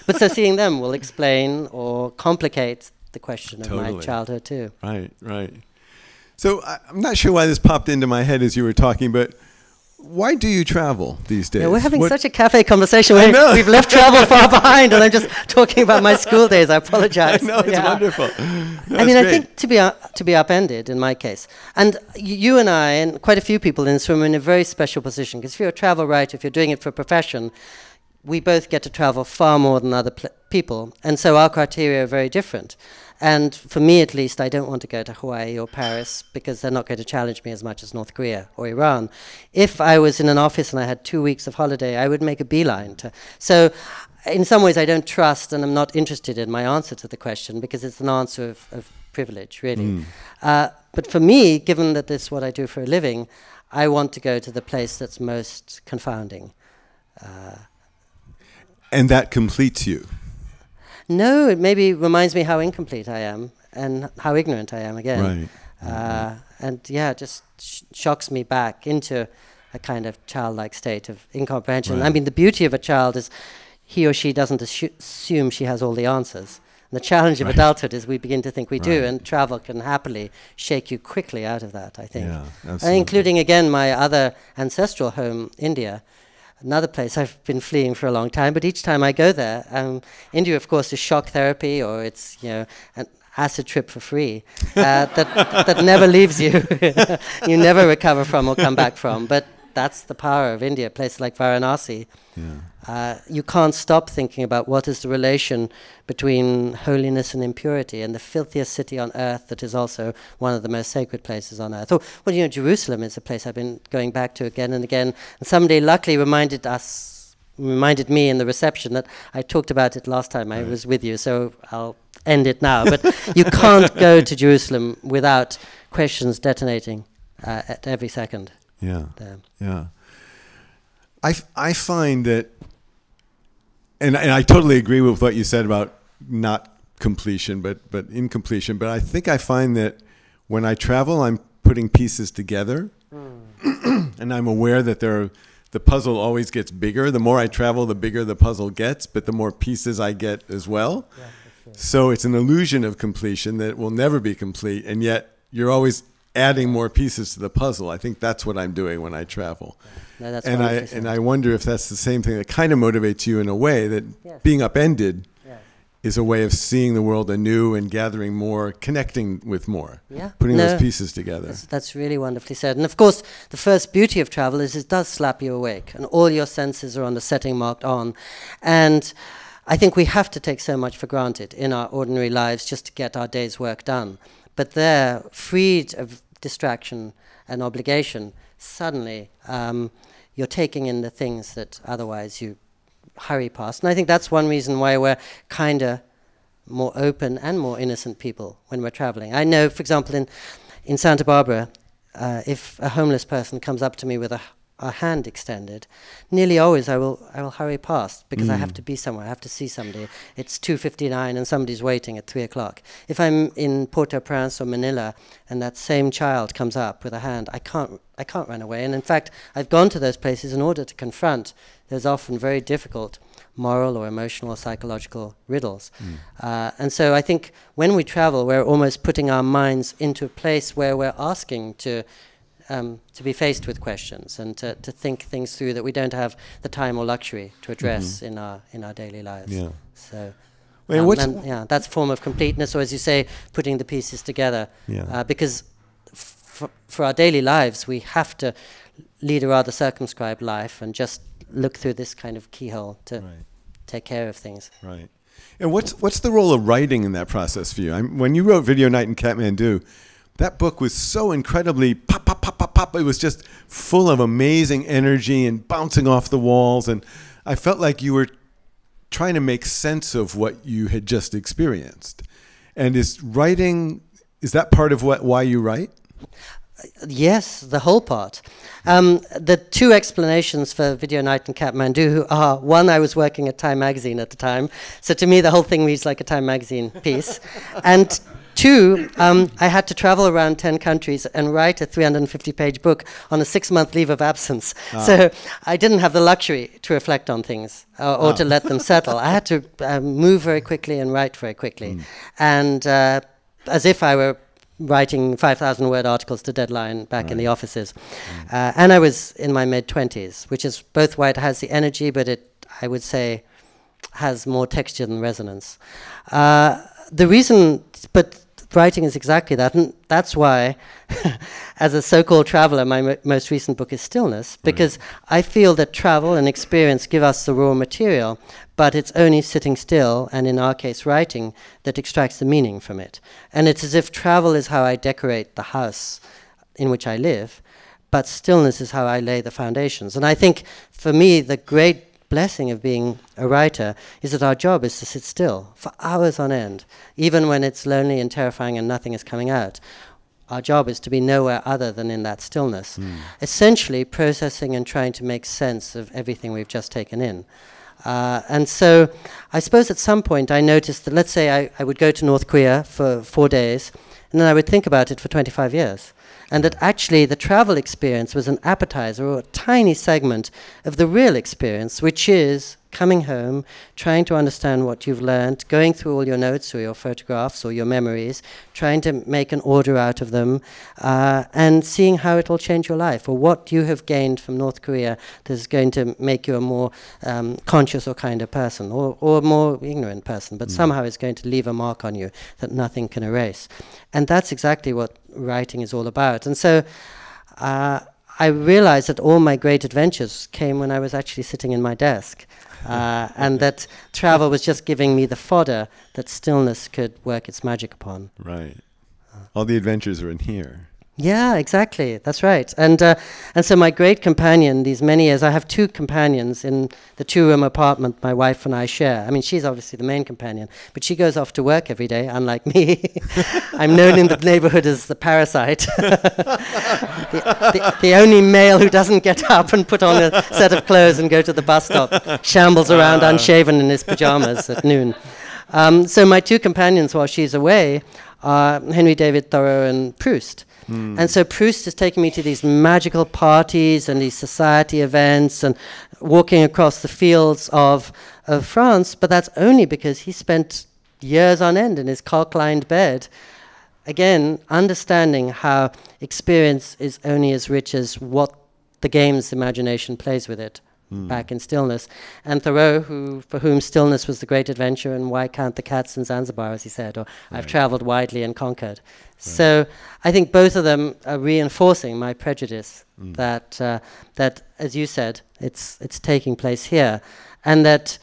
But so seeing them will explain or complicate the question of my childhood too. Right. So I'm not sure why this popped into my head as you were talking, but why do you travel these days? Yeah, we're having such a cafe conversation. We've left travel far behind, and I'm just talking about my school days. I apologize. No, it's wonderful. No, I mean, I think to be upended in my case, and you and I and quite a few people in this room are in a very special position, because if you're a travel writer, if you're doing it for a profession, we both get to travel far more than other people, and so our criteria are very different. And for me, at least, I don't want to go to Hawaii or Paris, because they're not going to challenge me as much as North Korea or Iran. If I was in an office and I had 2 weeks of holiday, I would make a beeline to. So in some ways, I don't trust, and I'm not interested in my answer to the question, because it's an answer of privilege, really. But for me, given that this is what I do for a living, I want to go to the place that's most confounding. And that completes you? No, it maybe reminds me how incomplete I am and how ignorant I am again. Right. And yeah, it just shocks me back into a kind of childlike state of incomprehension. Right. I mean, the beauty of a child is he or she doesn't assume she has all the answers. And the challenge of adulthood is we begin to think we do, and travel can happily shake you quickly out of that, I think. Yeah, absolutely. Including, again, my other ancestral home, India. Another place I've been fleeing for a long time, but each time I go there, India, of course, is shock therapy, or it's an acid trip for free that never leaves you. You never recover from or come back from. But that's the power of India. A place like Varanasi, you can't stop thinking about what is the relation between holiness and impurity, and the filthiest city on earth that is also one of the most sacred places on earth. Well, Jerusalem is a place I've been going back to again and again, and somebody luckily reminded me in the reception that I talked about it last time I was with you, so I'll end it now. But you can't go to Jerusalem without questions detonating at every second. Yeah. I find that, and I totally agree with what you said about not completion, but incompletion. But I think I find that when I travel, I'm putting pieces together, and I'm aware that the puzzle always gets bigger. The more I travel, the bigger the puzzle gets, but the more pieces I get as well. Yeah, that's true. So it's an illusion of completion that will never be complete, and yet you're always adding more pieces to the puzzle. I think that's what I'm doing when I travel. Yeah. No, that's and I wonder if that's the same thing that kind of motivates you in a way, that being upended is a way of seeing the world anew and gathering more, connecting with more, putting those pieces together. That's really wonderfully said. And of course, the first beauty of travel is it does slap you awake, and all your senses are on the setting marked on. And I think we have to take so much for granted in our ordinary lives just to get our day's work done. But there, freed of distraction and obligation, suddenly you're taking in the things that otherwise you hurry past. And I think that's one reason why we're kinder, more open and more innocent people when we're traveling. I know, for example, in Santa Barbara, if a homeless person comes up to me with a a hand extended, nearly always I will hurry past because I have to be somewhere. I have to see somebody. It's 2:59 and somebody's waiting at 3 o'clock. If I'm in Port-au-Prince or Manila and that same child comes up with a hand, I can't run away. And in fact, I've gone to those places in order to confront those often very difficult moral or emotional or psychological riddles. And so I think when we travel, we're almost putting our minds into a place where we're asking to be faced with questions and to think things through that we don't have the time or luxury to address in our daily lives. Yeah. So, that's a form of completeness, or as you say, putting the pieces together. Yeah. Because for our daily lives, we have to lead a rather circumscribed life and just look through this kind of keyhole to take care of things. Right. And what's the role of writing in that process for you? When you wrote Video Night in Kathmandu, that book was so incredibly pop, pop, pop, pop, pop. It was just full of amazing energy and bouncing off the walls. And I felt like you were trying to make sense of what you had just experienced. And is that part of why you write? Yes, the whole part. The two explanations for Video Night in Kathmandu are, one, I was working at Time Magazine at the time, so to me the whole thing reads like a Time Magazine piece. And two, I had to travel around 10 countries and write a 350-page book on a 6-month leave of absence. So I didn't have the luxury to reflect on things or to let them settle. I had to move very quickly and write very quickly. And as if I were writing 5,000-word articles to deadline back in the offices. And I was in my mid-20s, which is both why it has the energy, but it, I would say, has more texture than resonance. The reason, but writing is exactly that, and that's why, as a so-called traveler, my most recent book is Stillness, because I feel that travel and experience give us the raw material, but it's only sitting still, and in our case writing, that extracts the meaning from it. And it's as if travel is how I decorate the house in which I live, but stillness is how I lay the foundations. And I think, for me, the great blessing of being a writer is that our job is to sit still for hours on end, even when it's lonely and terrifying and nothing is coming out. Our job is to be nowhere other than in that stillness, essentially processing and trying to make sense of everything we've just taken in. And so I suppose at some point I noticed that, let's say I would go to North Korea for 4 days, and then I would think about it for 25 years. And that actually the travel experience was an appetizer or a tiny segment of the real experience, which is coming home, trying to understand what you've learned, going through all your notes or your photographs or your memories, trying to make an order out of them, and seeing how it will change your life, or what you have gained from North Korea that is going to make you a more conscious or kinder person, or a more ignorant person, but somehow it's going to leave a mark on you that nothing can erase. And that's exactly what writing is all about. And so I realized that all my great adventures came when I was actually sitting in my desk. And that travel was just giving me the fodder that stillness could work its magic upon. Right. All the adventures are in here. Yeah, exactly. That's right. And so my great companion, these many years, I have 2 companions in the 2-room apartment my wife and I share. I mean, she's obviously the main companion, but she goes off to work every day, unlike me. I'm known in the neighborhood as the parasite. the only male who doesn't get up and put on a set of clothes and go to the bus stop, shambles around unshaven in his pajamas at noon. So my 2 companions while she's away are Henry David Thoreau and Proust. And so Proust is taking me to these magical parties and these society events and walking across the fields of France, but that's only because he spent years on end in his cocklined bed, again, understanding how experience is only as rich as what the game's imagination plays with it. Back in Stillness. And Thoreau, for whom stillness was the great adventure, and why count the cats in Zanzibar, as he said, or I've traveled widely and conquered. So I think both of them are reinforcing my prejudice that, as you said, it's taking place here, and that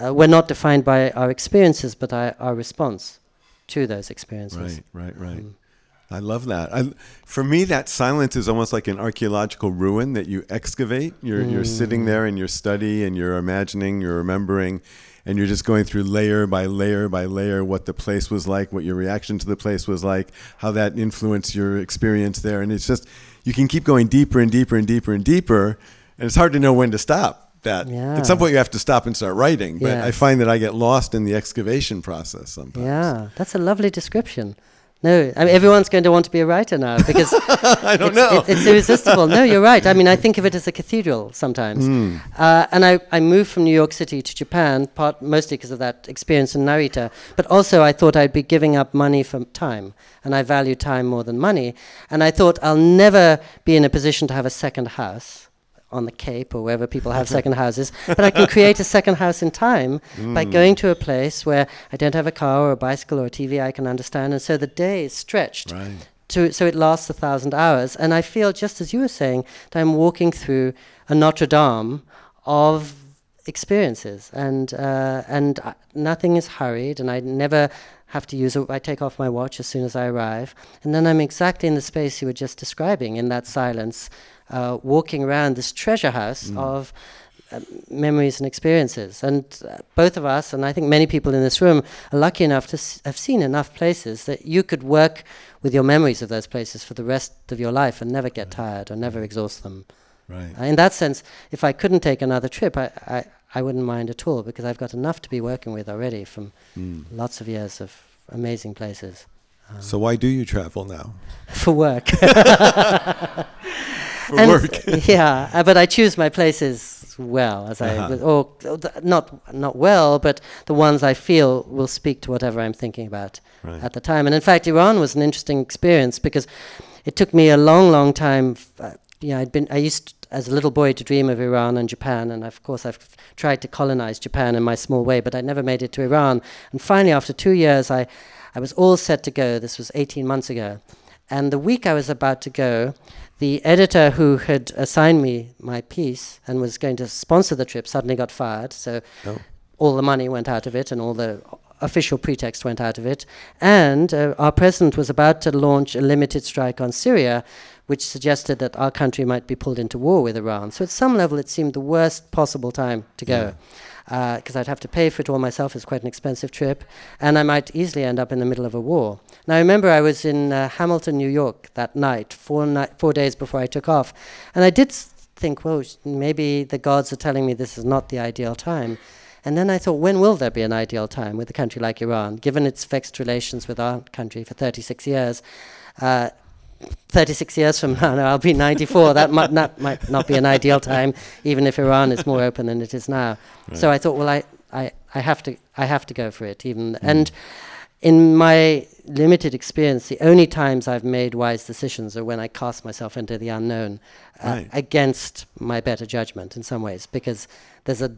we're not defined by our experiences, but our response to those experiences. Right. I love that. For me, that silence is almost like an archaeological ruin that you excavate. You're sitting there in your study and you're imagining, you're remembering, and you're just going through layer by layer by layer what the place was like, what your reaction to the place was like, how that influenced your experience there. And it's just, you can keep going deeper and deeper and deeper and deeper, and it's hard to know when to stop. At some point you have to stop and start writing, but I find that I get lost in the excavation process sometimes. Yeah, that's a lovely description. No, I mean, everyone's going to want to be a writer now because I don't know. It's irresistible. No, you're right. I mean, I think of it as a cathedral sometimes. And I moved from New York City to Japan, mostly because of that experience in Narita, but also I thought I'd be giving up money for time, and I value time more than money. And I thought I'll never be in a position to have a second house on the Cape or wherever people have second houses, but I can create a second house in time by going to a place where I don't have a car or a bicycle or a TV I can understand, and so the day is stretched so it lasts 1,000 hours, and I feel, just as you were saying, that I'm walking through a Notre Dame of experiences, and nothing is hurried, and I never have to use I take off my watch as soon as I arrive, and then I'm exactly in the space you were just describing, in that silence, walking around this treasure house of memories and experiences. And both of us, and I think many people in this room, are lucky enough to have seen enough places that you could work with your memories of those places for the rest of your life and never get tired or never exhaust them. Right. In that sense, if I couldn't take another trip, I wouldn't mind at all, because I've got enough to be working with already from lots of years of amazing places. So why do you travel now? For work. For work. But I choose my places well, as not well, but the ones I feel will speak to whatever I'm thinking about at the time. And in fact, Iran was an interesting experience because it took me a long, long time. I used as a little boy to dream of Iran and Japan, and of course I've tried to colonize Japan in my small way, but I never made it to Iran. And finally, after 2 years, I was all set to go. This was 18 months ago. And the week I was about to go, the editor who had assigned me my piece and was going to sponsor the trip suddenly got fired. So all the money went out of it and all the official pretext went out of it. And our president was about to launch a limited strike on Syria, which suggested that our country might be pulled into war with Iran. So at some level, it seemed the worst possible time to go. Because I'd have to pay for it all myself. It's quite an expensive trip, and I might easily end up in the middle of a war. Now, I remember I was in Hamilton, New York that night, 4 days before I took off, and I did think, well, maybe the gods are telling me this is not the ideal time. And then I thought, when will there be an ideal time with a country like Iran, given its vexed relations with our country for 36 years? 36 years from now, I'll be 94. That might not be an ideal time, even if Iran is more open than it is now. Right. So I thought, well, I have to go for it. And in my limited experience, the only times I've made wise decisions are when I cast myself into the unknown against my better judgment in some ways, because there's a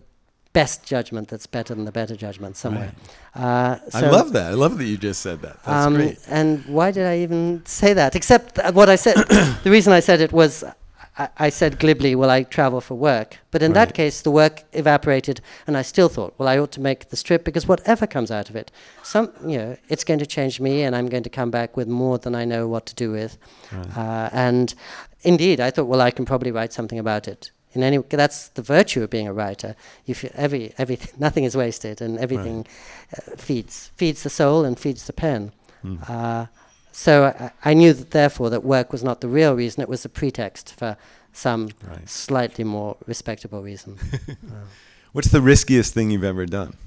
best judgment that's better than the better judgment somewhere. I love that. I love that you just said that. That's great. And why did I even say that? Except what I said, the reason I said it was, I said glibly, well, I travel for work. But in that case, the work evaporated, and I still thought, well, I ought to make this trip, because whatever comes out of it, it's going to change me, and I'm going to come back with more than I know what to do with. And indeed, I thought, well, I can probably write something about it. That's the virtue of being a writer. You feel everything, nothing is wasted, and everything feeds the soul and feeds the pen. So I knew that, therefore, that work was not the real reason; it was a pretext for some slightly more respectable reason. What's the riskiest thing you've ever done?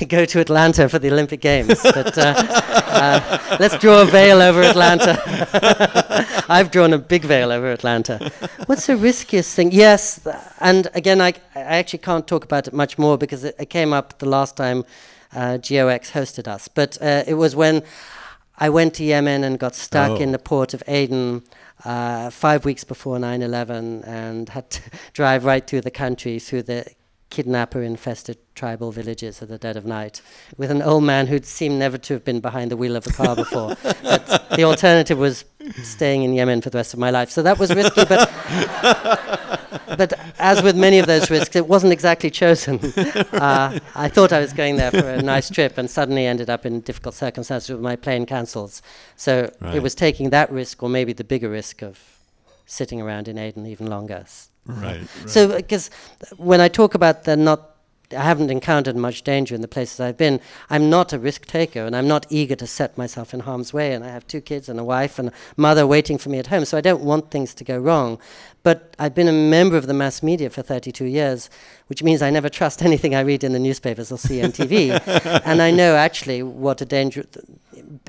Go to Atlanta for the Olympic Games, but let's draw a veil over Atlanta. I've drawn a big veil over Atlanta. What's the riskiest thing? Yes, and again, I actually can't talk about it much more because it came up the last time GOX hosted us. But it was when I went to Yemen and got stuck in the port of Aden 5 weeks before 9/11 and had to drive right through the country, through the kidnapper-infested tribal villages at the dead of night, with an old man who'd seemed never to have been behind the wheel of a car before. But the alternative was staying in Yemen for the rest of my life. So that was risky, but but as with many of those risks, it wasn't exactly chosen. I thought I was going there for a nice trip and suddenly ended up in difficult circumstances with my plane cancelled. So it was taking that risk, or maybe the bigger risk of sitting around in Aden even longer. Right. So because when I talk about I haven't encountered much danger in the places I've been. I'm not a risk taker, and I'm not eager to set myself in harm's way, and I have 2 kids and a wife and a mother waiting for me at home, so I don't want things to go wrong. But I've been a member of the mass media for 32 years, which means I never trust anything I read in the newspapers or see on TV. And I know actually what danger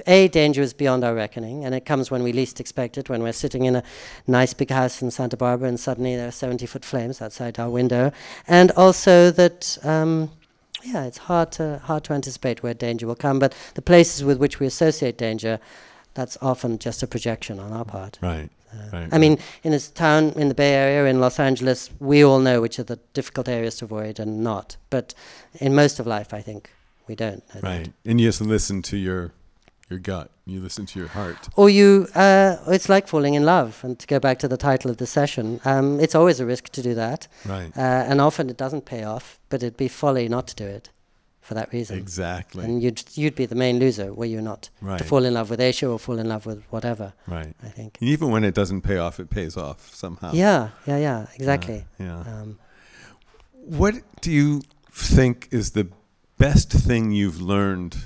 is beyond our reckoning, and it comes when we least expect it, when we're sitting in a nice big house in Santa Barbara and suddenly there are 70-foot flames outside our window. And also that, it's hard to anticipate where danger will come, but the places with which we associate danger, that's often just a projection on our part. Right. I mean, in this town, in the Bay Area, in Los Angeles, we all know which are the difficult areas to avoid and not. But in most of life, I think we don't know that. And you just listen to your gut. You listen to your heart. Or it's like falling in love. And to go back to the title of the session, it's always a risk to do that. Right. And often it doesn't pay off, but it'd be folly not to do it for that reason. Exactly. And you'd be the main loser were you not to fall in love with Asia or fall in love with whatever. Right. I think. And even when it doesn't pay off, it pays off somehow. Yeah, exactly. What do you think is the best thing you've learned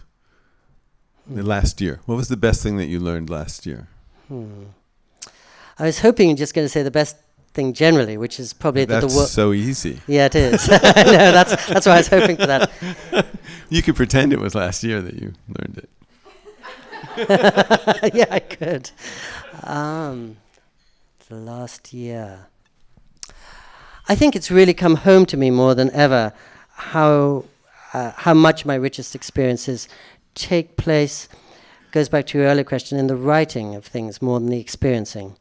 the last year? What was the best thing that you learned last year? I was hoping you're just going to say the best thing generally, which is probably that the world. That's so easy. Yeah, it is. I know, that's why I was hoping for that. You could pretend it was last year that you learned it. Yeah, I could. The last year. I think it's really come home to me more than ever how much my richest experiences take place, goes back to your earlier question, in the writing of things more than the experiencing.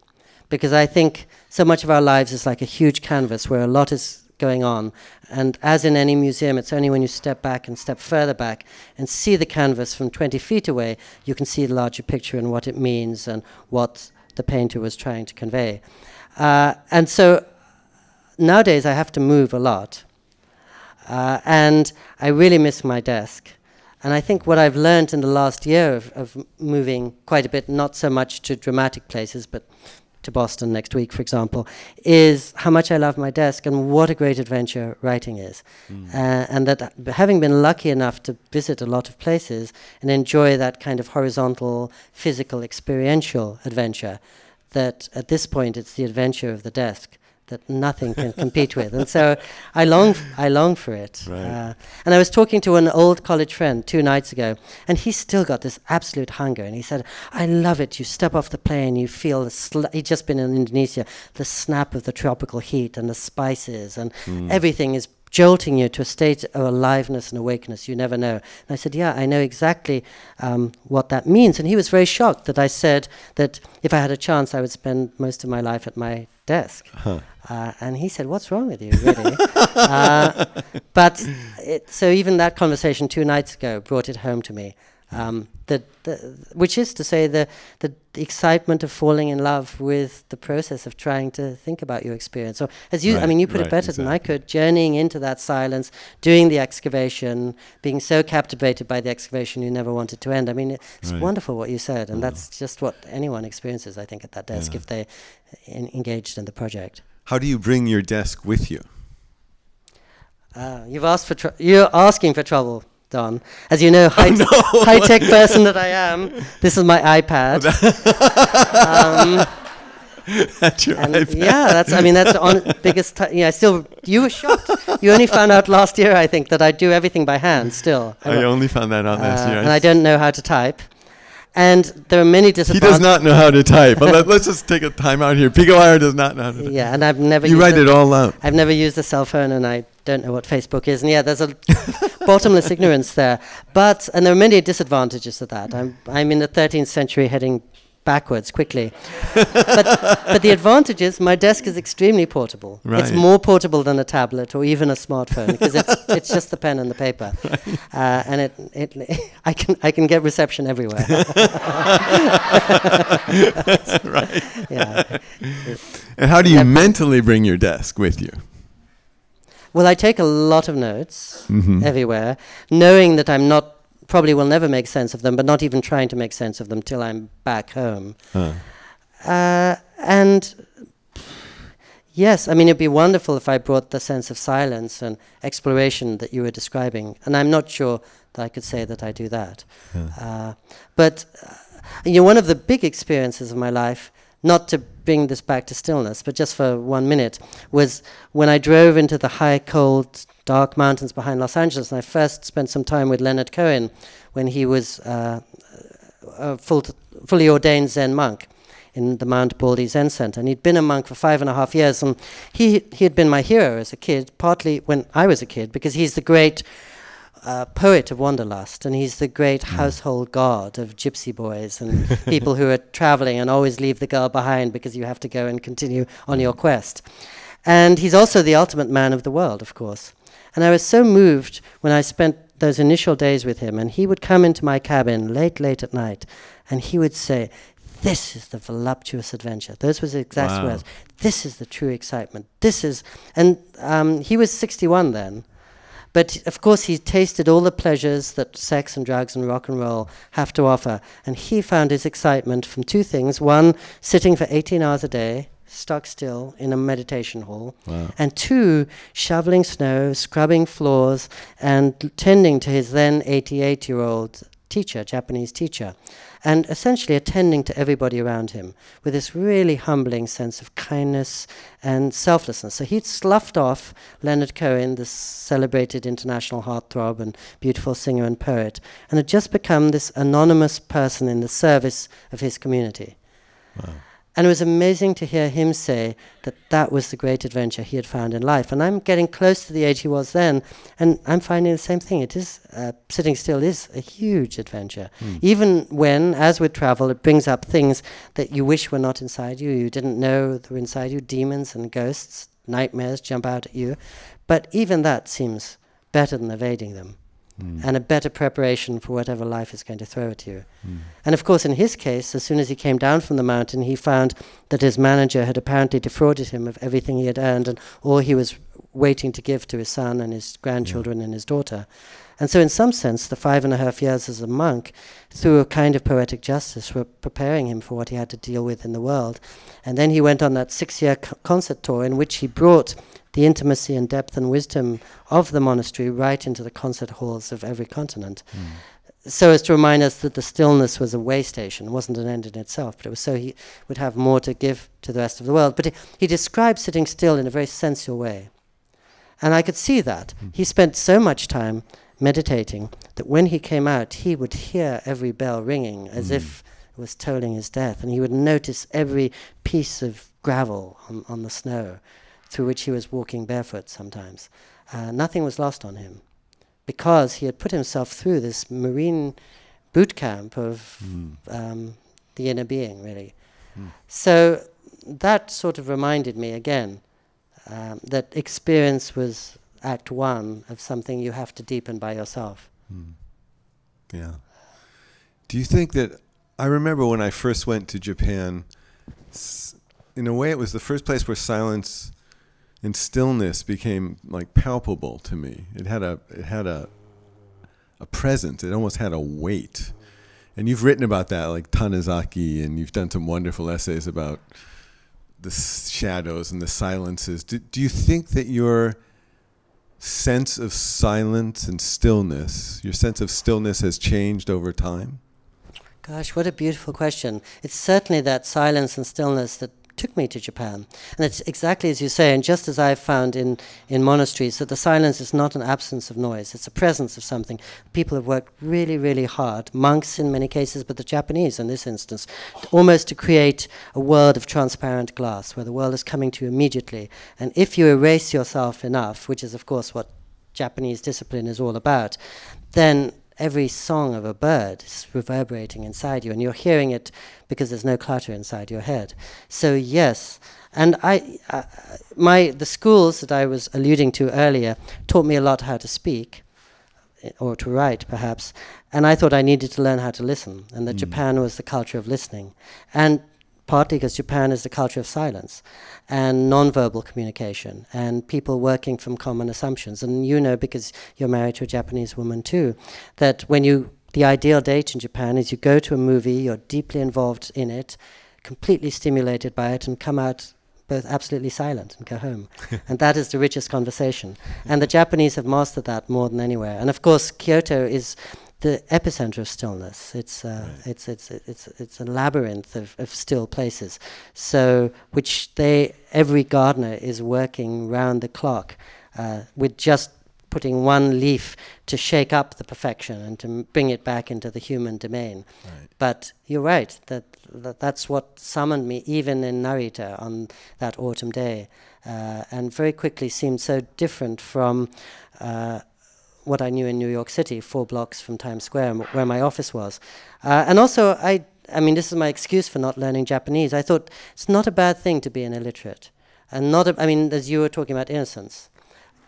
Because I think so much of our lives is like a huge canvas where a lot is going on. And as in any museum, it's only when you step back and step further back and see the canvas from 20 feet away, you can see the larger picture and what it means and what the painter was trying to convey. And so nowadays I have to move a lot. And I really miss my desk. And I think what I've learned in the last year of moving quite a bit, not so much to dramatic places, but to Boston next week, for example, is how much I love my desk and what a great adventure writing is. And that having been lucky enough to visit a lot of places and enjoy that kind of horizontal, physical, experiential adventure, that at this point it's the adventure of the desk that nothing can compete with. And so I long for it. Right. And I was talking to an old college friend 2 nights ago, and he's still got this absolute hunger. And he said, I love it. You step off the plane, you feel he'd just been in Indonesia, the snap of the tropical heat and the spices, and everything is jolting you to a state of aliveness and awakeness you never know. And I said, yeah, I know exactly what that means. And he was very shocked that I said that if I had a chance, I would spend most of my life at my desk. And he said, what's wrong with you, really? So even that conversation 2 nights ago brought it home to me. Which is to say the excitement of falling in love with the process of trying to think about your experience. So as you, you put it better than I could, journeying into that silence, doing the excavation, being so captivated by the excavation you never wanted to end. I mean, it's wonderful what you said, and that's just what anyone experiences, I think, at that desk if they engaged in the project. How do you bring your desk with you? You're asking for trouble, Don. As you know, high-tech person that I am, this is my iPad. That's your iPad. Yeah, that's the biggest. You were shocked. You only found out last year, I think, that I do everything by hand still. I only found that out last year. And I don't know how to type. And there are many disadvantages. He does not know how to type. Let's just take a time out here. Pico Iyer does not know how to type. Yeah, and I've never. You write it all out. I've never used a cell phone, and I don't know what Facebook is. And yeah, there's a bottomless ignorance there. And there are many disadvantages to that. I'm in the 13th century, heading backwards quickly. but the advantage is my desk is extremely portable. Right. It's more portable than a tablet or even a smartphone because it's just the pen and the paper, and I can get reception everywhere. That's right. Yeah. And how do you mentally bring your desk with you? Well, I take a lot of notes Mm-hmm. everywhere, knowing that I'm not, probably will never make sense of them, but not even trying to make sense of them till I'm back home. And yes, I mean, it'd be wonderful if I brought the sense of silence and exploration that you were describing. And I'm not sure that I could say that I do that. But one of the big experiences of my life, not to bring this back to stillness, but just for 1 minute, was when I drove into the high, cold, dark mountains behind Los Angeles, and I first spent some time with Leonard Cohen when he was a fully ordained Zen monk in the Mount Baldy Zen Center. And he'd been a monk for 5.5 years, and he had been my hero as a kid, partly when I was a kid, because he's the great poet of wanderlust, and he's the great household god of gypsy boys and people who are traveling and always leave the girl behind because you have to go and continue on your quest. And he's also the ultimate man of the world, of course. And I was so moved when I spent those initial days with him, and he would come into my cabin late at night, and he would say, "This is the voluptuous adventure." Those were his exact words. "This is the true excitement. This is..." And he was 61 then. But of course, he tasted all the pleasures that sex and drugs and rock and roll have to offer. And he found his excitement from two things. One, sitting for 18 hours a day, stuck still in a meditation hall. And two, shoveling snow, scrubbing floors, and tending to his then 88-year-old teacher, Japanese teacher, and essentially attending to everybody around him with this really humbling sense of kindness and selflessness. So he'd sloughed off Leonard Cohen, this celebrated international heartthrob and beautiful singer and poet, and had just become this anonymous person in the service of his community. And it was amazing to hear him say that that was the great adventure he had found in life. And I'm getting close to the age he was then, and I'm finding the same thing. It is, sitting still is a huge adventure. Even when, as with travel, it brings up things that you wish were not inside you, you didn't know that were inside you, demons and ghosts, nightmares jump out at you. But even that seems better than evading them. And a better preparation for whatever life is going to throw at you. And of course, in his case, as soon as he came down from the mountain, he found that his manager had apparently defrauded him of everything he had earned and all he was waiting to give to his son and his grandchildren and his daughter. And so in some sense, the 5.5 years as a monk, through a kind of poetic justice, were preparing him for what he had to deal with in the world. And then he went on that 6-year concert tour in which he brought the intimacy and depth and wisdom of the monastery right into the concert halls of every continent. So as to remind us that the stillness was a way station. It wasn't an end in itself, but it was so he would have more to give to the rest of the world. But he described sitting still in a very sensual way. And I could see that. He spent so much time meditating that when he came out, he would hear every bell ringing as if it was tolling his death. And he would notice every piece of gravel on the snow through which he was walking barefoot sometimes. Nothing was lost on him because he had put himself through this marine boot camp of the inner being, really. So that sort of reminded me again that experience was act one of something you have to deepen by yourself. Yeah. Do you think that, I remember when I first went to Japan, in a way it was the first place where silence and stillness became like palpable to me. It had a presence. It almost had a weight. And you've written about that, like Tanizaki, and you've done some wonderful essays about the shadows and the silences. Do you think that your sense of silence and stillness, your sense of stillness has changed over time? Gosh, what a beautiful question. It's certainly that silence and stillness that took me to Japan. And it's exactly as you say, and just as I've found in monasteries, that the silence is not an absence of noise, it's a presence of something. People have worked really, really hard, monks in many cases, but the Japanese in this instance, almost to create a world of transparent glass, where the world is coming to you immediately. And if you erase yourself enough, which is of course what Japanese discipline is all about, then every song of a bird is reverberating inside you, and you're hearing it because there's no clutter inside your head. So yes, and the schools that I was alluding to earlier taught me a lot how to speak, or to write perhaps, and I thought I needed to learn how to listen, and that Japan was the culture of listening, and partly because Japan is the culture of silence and non-verbal communication and people working from common assumptions. And you know, because you're married to a Japanese woman too, that the ideal date in Japan is you go to a movie, you're deeply involved in it, completely stimulated by it, and come out both absolutely silent and go home. And that is the richest conversation. And the Japanese have mastered that more than anywhere. And of course, Kyoto is the epicenter of stillness. It's a labyrinth of still places. So every gardener is working round the clock with just putting one leaf to shake up the perfection and to bring it back into the human domain. Right. But you're right, that's what summoned me even in Narita on that autumn day, and very quickly seemed so different from what I knew in New York City, 4 blocks from Times Square, where my office was. And also, I mean, this is my excuse for not learning Japanese. I thought it's not a bad thing to be an illiterate. And I mean, as you were talking about innocence,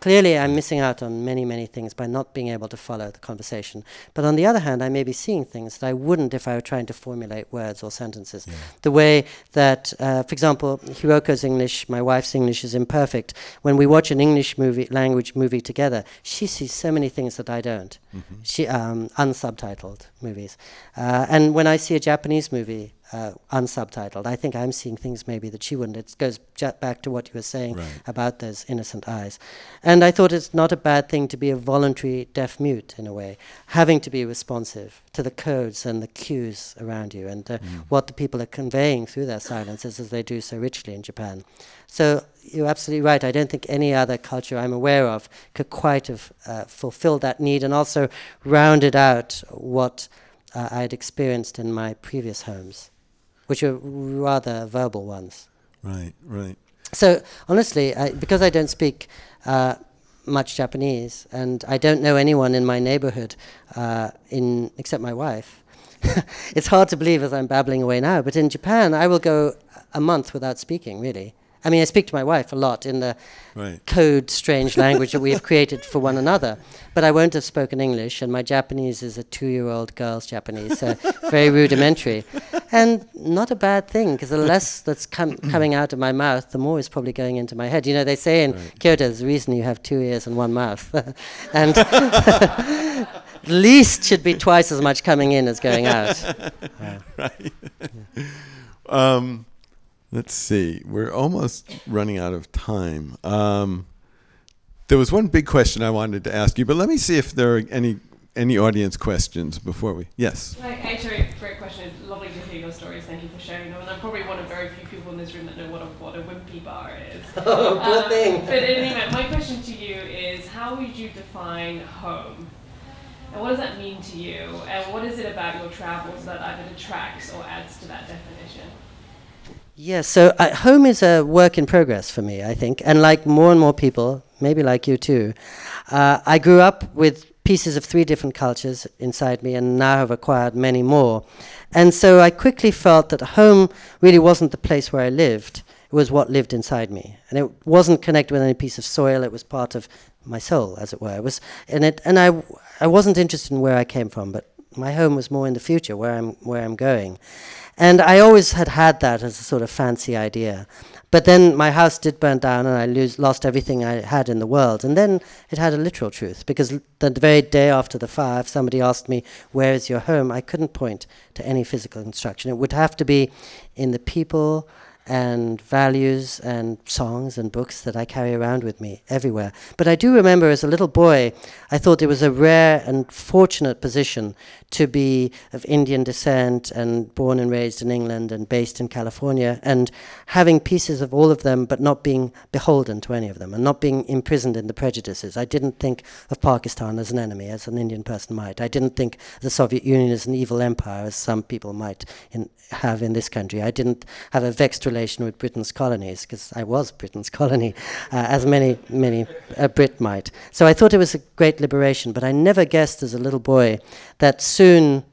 clearly I'm missing out on many, many things by not being able to follow the conversation. But on the other hand, I may be seeing things that I wouldn't if I were trying to formulate words or sentences. Yeah. The way that, for example, Hiroko's English, my wife's English, is imperfect. When we watch an English language movie together, she sees so many things that I don't. Mm-hmm. She unsubtitled movies. And when I see a Japanese movie, unsubtitled, I think I'm seeing things maybe that she wouldn't. It goes back to what you were saying about those innocent eyes. And I thought it's not a bad thing to be a voluntary deaf mute in a way, having to be responsive to the codes and the cues around you and what the people are conveying through their silences as they do so richly in Japan. So you're absolutely right. I don't think any other culture I'm aware of could quite have fulfilled that need and also rounded out what I had experienced in my previous homes, which are rather verbal ones. Right, right. So honestly, because I don't speak much Japanese, and I don't know anyone in my neighborhood except my wife, it's hard to believe as I'm babbling away now, but in Japan I will go a month without speaking, really. I mean, I speak to my wife a lot in the code, strange language that we have created for one another, but I won't have spoken English, and my Japanese is a 2-year-old girl's Japanese, so very rudimentary. And not a bad thing, because the less that's coming out of my mouth, the more is probably going into my head. You know, they say in Kyoto, there's a reason you have 2 ears and 1 mouth. And at least should be twice as much coming in as going out. Right. Yeah. Let's see. We're almost running out of time. There was one big question I wanted to ask you, but let me see if there are any audience questions before we... Yes? Actually, great question. It's lovely to hear your stories. Thank you for sharing them. And I'm probably one of very few people in this room that know what a wimpy bar is. Oh, good thing. But in any event, my question to you is, how would you define home? And what does that mean to you? And what is it about your travels that either detracts or adds to that definition? Yes, so home is a work in progress for me, I think. And like more and more people, maybe like you too, I grew up with pieces of 3 different cultures inside me and now have acquired many more. And so I quickly felt that home really wasn't the place where I lived. It was what lived inside me. And it wasn't connected with any piece of soil. It was part of my soul, as it were. It was and I wasn't interested in where I came from, but my home was more in the future, where I'm going. And I always had that as a sort of fancy idea. But then my house did burn down and I lost everything I had in the world. And then it had a literal truth, because the very day after the fire, if somebody asked me, where is your home? I couldn't point to any physical instruction. It would have to be in the people and values and songs and books that I carry around with me everywhere. But I do remember as a little boy, I thought it was a rare and fortunate position to be of Indian descent and born and raised in England and based in California, and having pieces of all of them but not being beholden to any of them and not being imprisoned in the prejudices. I didn't think of Pakistan as an enemy, as an Indian person might. I didn't think of the Soviet Union as an evil empire, as some people might have in this country. I didn't have a vexed relation with Britain's colonies, because I was Britain's colony, as many a Brit might. So I thought it was a great liberation, but I never guessed as a little boy that soon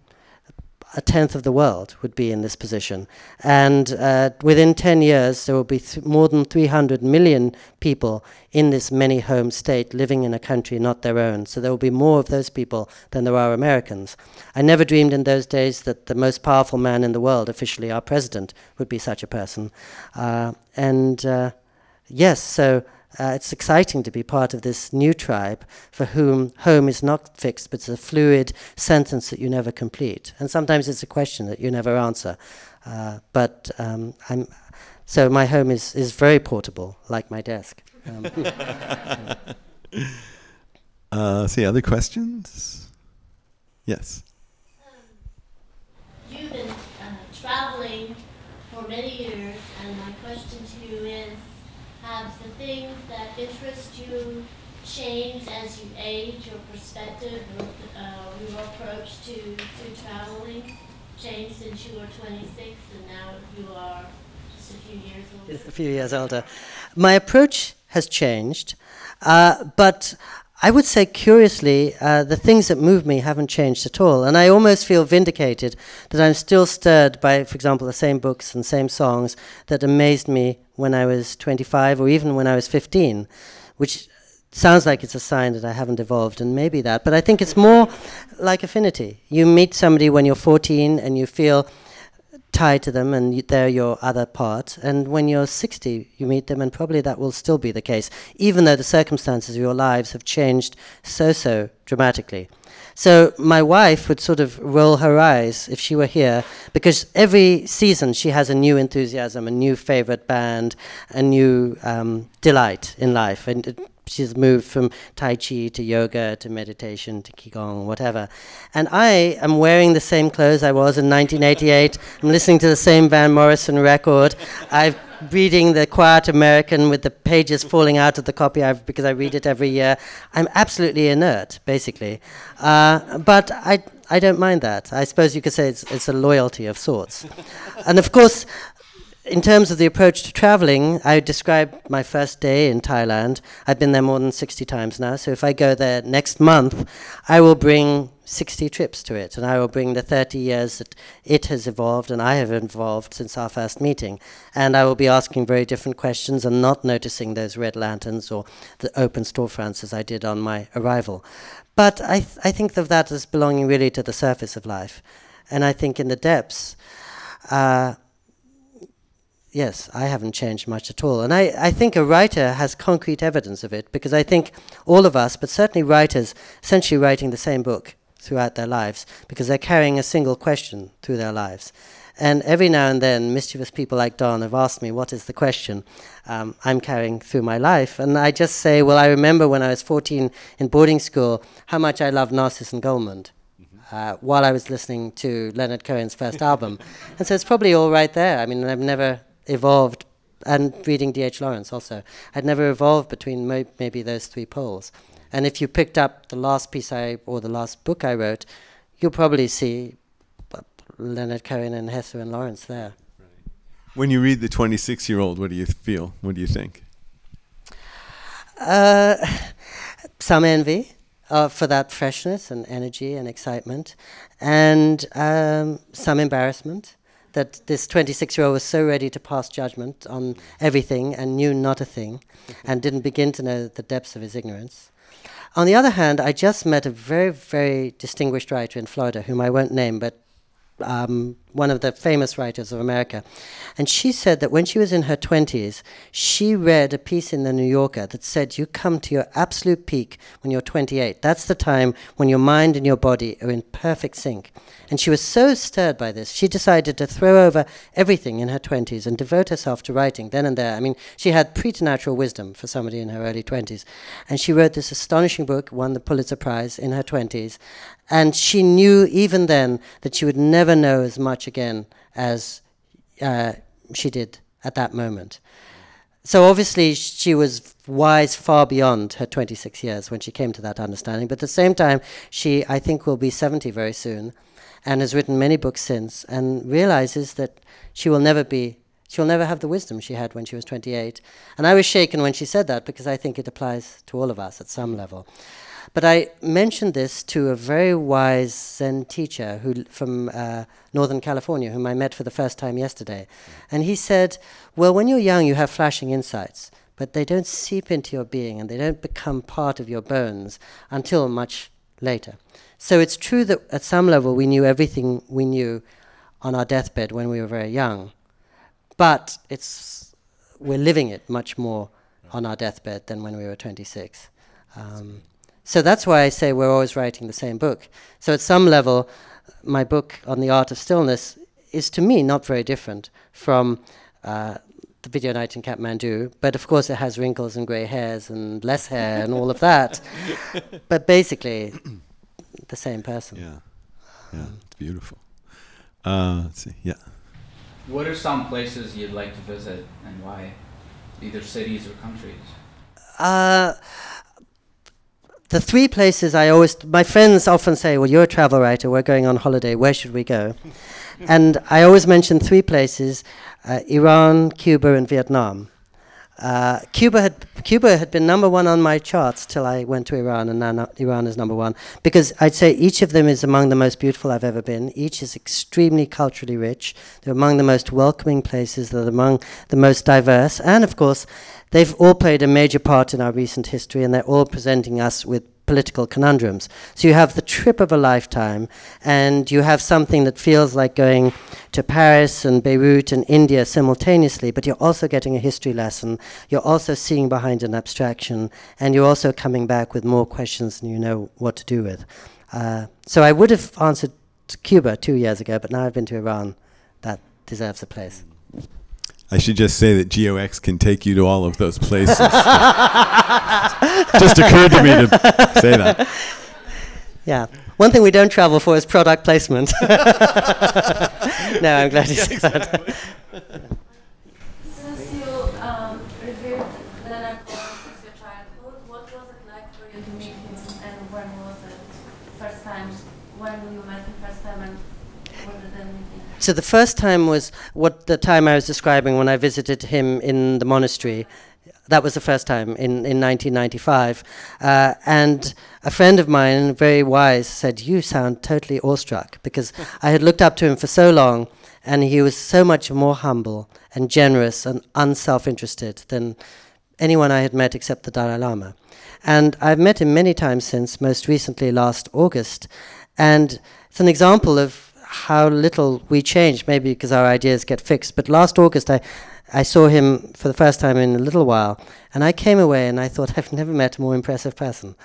a tenth of the world would be in this position. And within 10 years, there will be more than 300 million people in this many-home state living in a country not their own. So there will be more of those people than there are Americans. I never dreamed in those days that the most powerful man in the world, officially our president, would be such a person. Yes, so it's exciting to be part of this new tribe for whom home is not fixed, but it's a fluid sentence that you never complete. And sometimes it's a question that you never answer. So my home is very portable, like my desk. See, other questions? Yes. You've been traveling for many years, and my question to you is, have the things that interest you changed as you age, your perspective, your approach to traveling changed since you were 26 and now you are just a few years older? Just a few years older. My approach has changed, but I would say, curiously, the things that move me haven't changed at all. And I almost feel vindicated that I'm still stirred by, for example, the same books and same songs that amazed me when I was 25 or even when I was 15, which sounds like it's a sign that I haven't evolved, and maybe that. But I think it's more like affinity. You meet somebody when you're 14 and you feel tied to them, and they're your other part. And when you're 60, you meet them, and probably that will still be the case, even though the circumstances of your lives have changed so dramatically. So my wife would sort of roll her eyes if she were here, because every season she has a new enthusiasm, a new favorite band, a new delight in life. And she's moved from Tai Chi to yoga to meditation to Qigong, whatever. And I am wearing the same clothes I was in 1988. I'm listening to the same Van Morrison record. I'm reading the Quiet American with the pages falling out of the copy because I read it every year. I'm absolutely inert, basically. But I don't mind that. I suppose you could say it's a loyalty of sorts. And of course, in terms of the approach to traveling, I described my first day in Thailand. I've been there more than 60 times now, so if I go there next month, I will bring 60 trips to it, and I will bring the 30 years that it has evolved and I have evolved since our first meeting. And I will be asking very different questions and not noticing those red lanterns or the open storefronts as I did on my arrival. But I think of that as belonging really to the surface of life. And I think in the depths, yes, I haven't changed much at all. And I think a writer has concrete evidence of it, because I think all of us, but certainly writers, essentially writing the same book throughout their lives, because they're carrying a single question through their lives. And every now and then, mischievous people like Don have asked me, what is the question I'm carrying through my life? And I just say, well, I remember when I was 14 in boarding school, how much I loved Narcissus and Goldmund. While I was listening to Leonard Cohen's first album. And so it's probably all right there. I mean, I've never evolved, and reading D.H. Lawrence also, I'd never evolved between maybe those three poles. And if you picked up the last piece or the last book I wrote, you'll probably see Leonard Cohen and Hesse and Lawrence there. Right. When you read the 26-year-old, what do you feel? What do you think? Some envy for that freshness and energy and excitement, and some embarrassment that this 26-year-old was so ready to pass judgment on everything and knew not a thing and didn't begin to know the depths of his ignorance. On the other hand, I just met a very, very distinguished writer in Florida, whom I won't name, but one of the famous writers of America. And she said that when she was in her 20s, she read a piece in the New Yorker that said, you come to your absolute peak when you're 28. That's the time when your mind and your body are in perfect sync. And she was so stirred by this, she decided to throw over everything in her 20s and devote herself to writing then and there. I mean, she had preternatural wisdom for somebody in her early 20s. And she wrote this astonishing book, won the Pulitzer Prize in her 20s. And she knew even then that she would never know as much again as she did at that moment. So obviously she was wise far beyond her 26 years when she came to that understanding. But at the same time, she, I think, will be 70 very soon and has written many books since and realizes that she will never be she'll never have the wisdom she had when she was 28. And I was shaken when she said that, because I think it applies to all of us at some level. But I mentioned this to a very wise Zen teacher from Northern California, whom I met for the first time yesterday. And he said, well, when you're young, you have flashing insights, but they don't seep into your being and they don't become part of your bones until much later. So it's true that at some level we knew everything we knew on our deathbed when we were very young. But we're living it much more on our deathbed than when we were 26. So that's why I say we're always writing the same book. So at some level, my book on the Art of Stillness is, to me, not very different from the video night in Kathmandu. But of course, it has wrinkles and grey hairs and less hair and all of that. But basically, the same person. Yeah, it's beautiful. Let's see, yeah. What are some places you'd like to visit and why? Either cities or countries? The three places my friends often say, well, you're a travel writer, we're going on holiday, where should we go? And I always mention three places, Iran, Cuba, and Vietnam. Cuba had been number one on my charts till I went to Iran, and now Iran is number one, because I'd say each of them is among the most beautiful I've ever been. Each is extremely culturally rich. They're among the most welcoming places. They're among the most diverse. And of course, they've all played a major part in our recent history, and they're all presenting us with political conundrums. So you have the trip of a lifetime, and you have something that feels like going to Paris and Beirut and India simultaneously, but you're also getting a history lesson, you're also seeing behind an abstraction, and you're also coming back with more questions than you know what to do with. So I would have answered Cuba 2 years ago, but now I've been to Iran. That deserves a place. I should just say that GeoX can take you to all of those places. Just occurred to me to say that. Yeah. One thing we don't travel for is product placement. No, I'm glad you said that. Since you reviewed Leonard Cohen since your childhood, what was it like for you to meet him, and when was it first time? When you met him first time, and what did the meeting? So the first time was the time I was describing when I visited him in the monastery. That was the first time in 1995. And a friend of mine, very wise, said, you sound totally awestruck, because I had looked up to him for so long, and he was so much more humble and generous and unself-interested than anyone I had met except the Dalai Lama. And I've met him many times since, most recently last August. And it's an example of how little we change, maybe because our ideas get fixed. But last August, I saw him for the first time in a little while, and I came away and I thought, I've never met a more impressive person.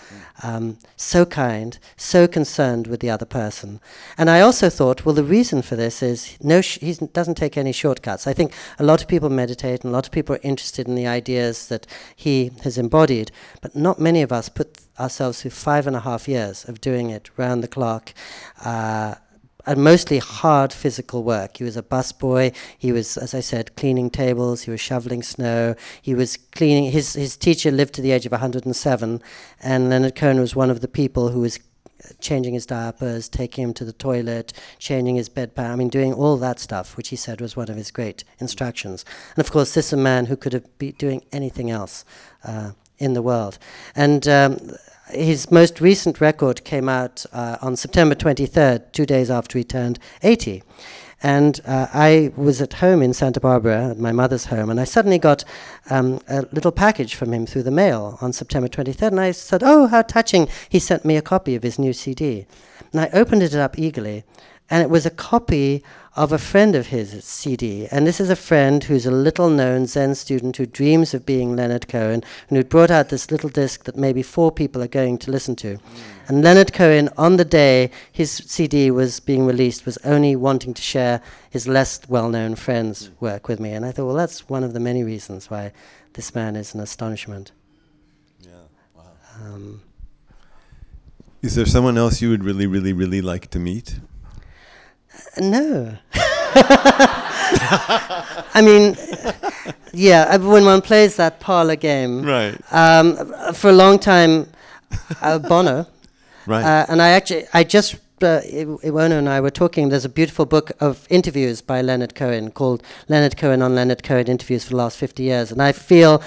So kind, so concerned with the other person. And I also thought, well, the reason for this is he doesn't take any shortcuts. I think a lot of people meditate, and a lot of people are interested in the ideas that he has embodied, but not many of us put ourselves through 5.5 years of doing it round the clock, and mostly hard physical work. He was a busboy. He was, as I said, cleaning tables. He was shoveling snow. He was cleaning. His teacher lived to the age of 107, and Leonard Cohen was one of the people who was changing his diapers, taking him to the toilet, changing his bedpan, doing all that stuff, which he said was one of his great instructions. And of course, this is a man who could have been doing anything else in the world. And his most recent record came out on September 23rd, 2 days after he turned 80. And I was at home in Santa Barbara, at my mother's home, and I suddenly got a little package from him through the mail on September 23rd, and I said, oh, how touching. He sent me a copy of his new CD. And I opened it up eagerly, and it was a copy of a friend of his CD. And this is a friend who's a little-known Zen student who dreams of being Leonard Cohen, and who brought out this little disc that maybe 4 people are going to listen to. And Leonard Cohen, on the day his CD was being released, was only wanting to share his less well-known friends' work with me. And I thought, well, that's one of the many reasons why this man is an astonishment. Yeah, wow. Is there someone else you would really, really, really like to meet? No. When one plays that parlor game, right? For a long time, Bono, right? And I just Iwona and I were talking. There's a beautiful book of interviews by Leonard Cohen called Leonard Cohen on Leonard Cohen Interviews for the Last 50 Years. And I feel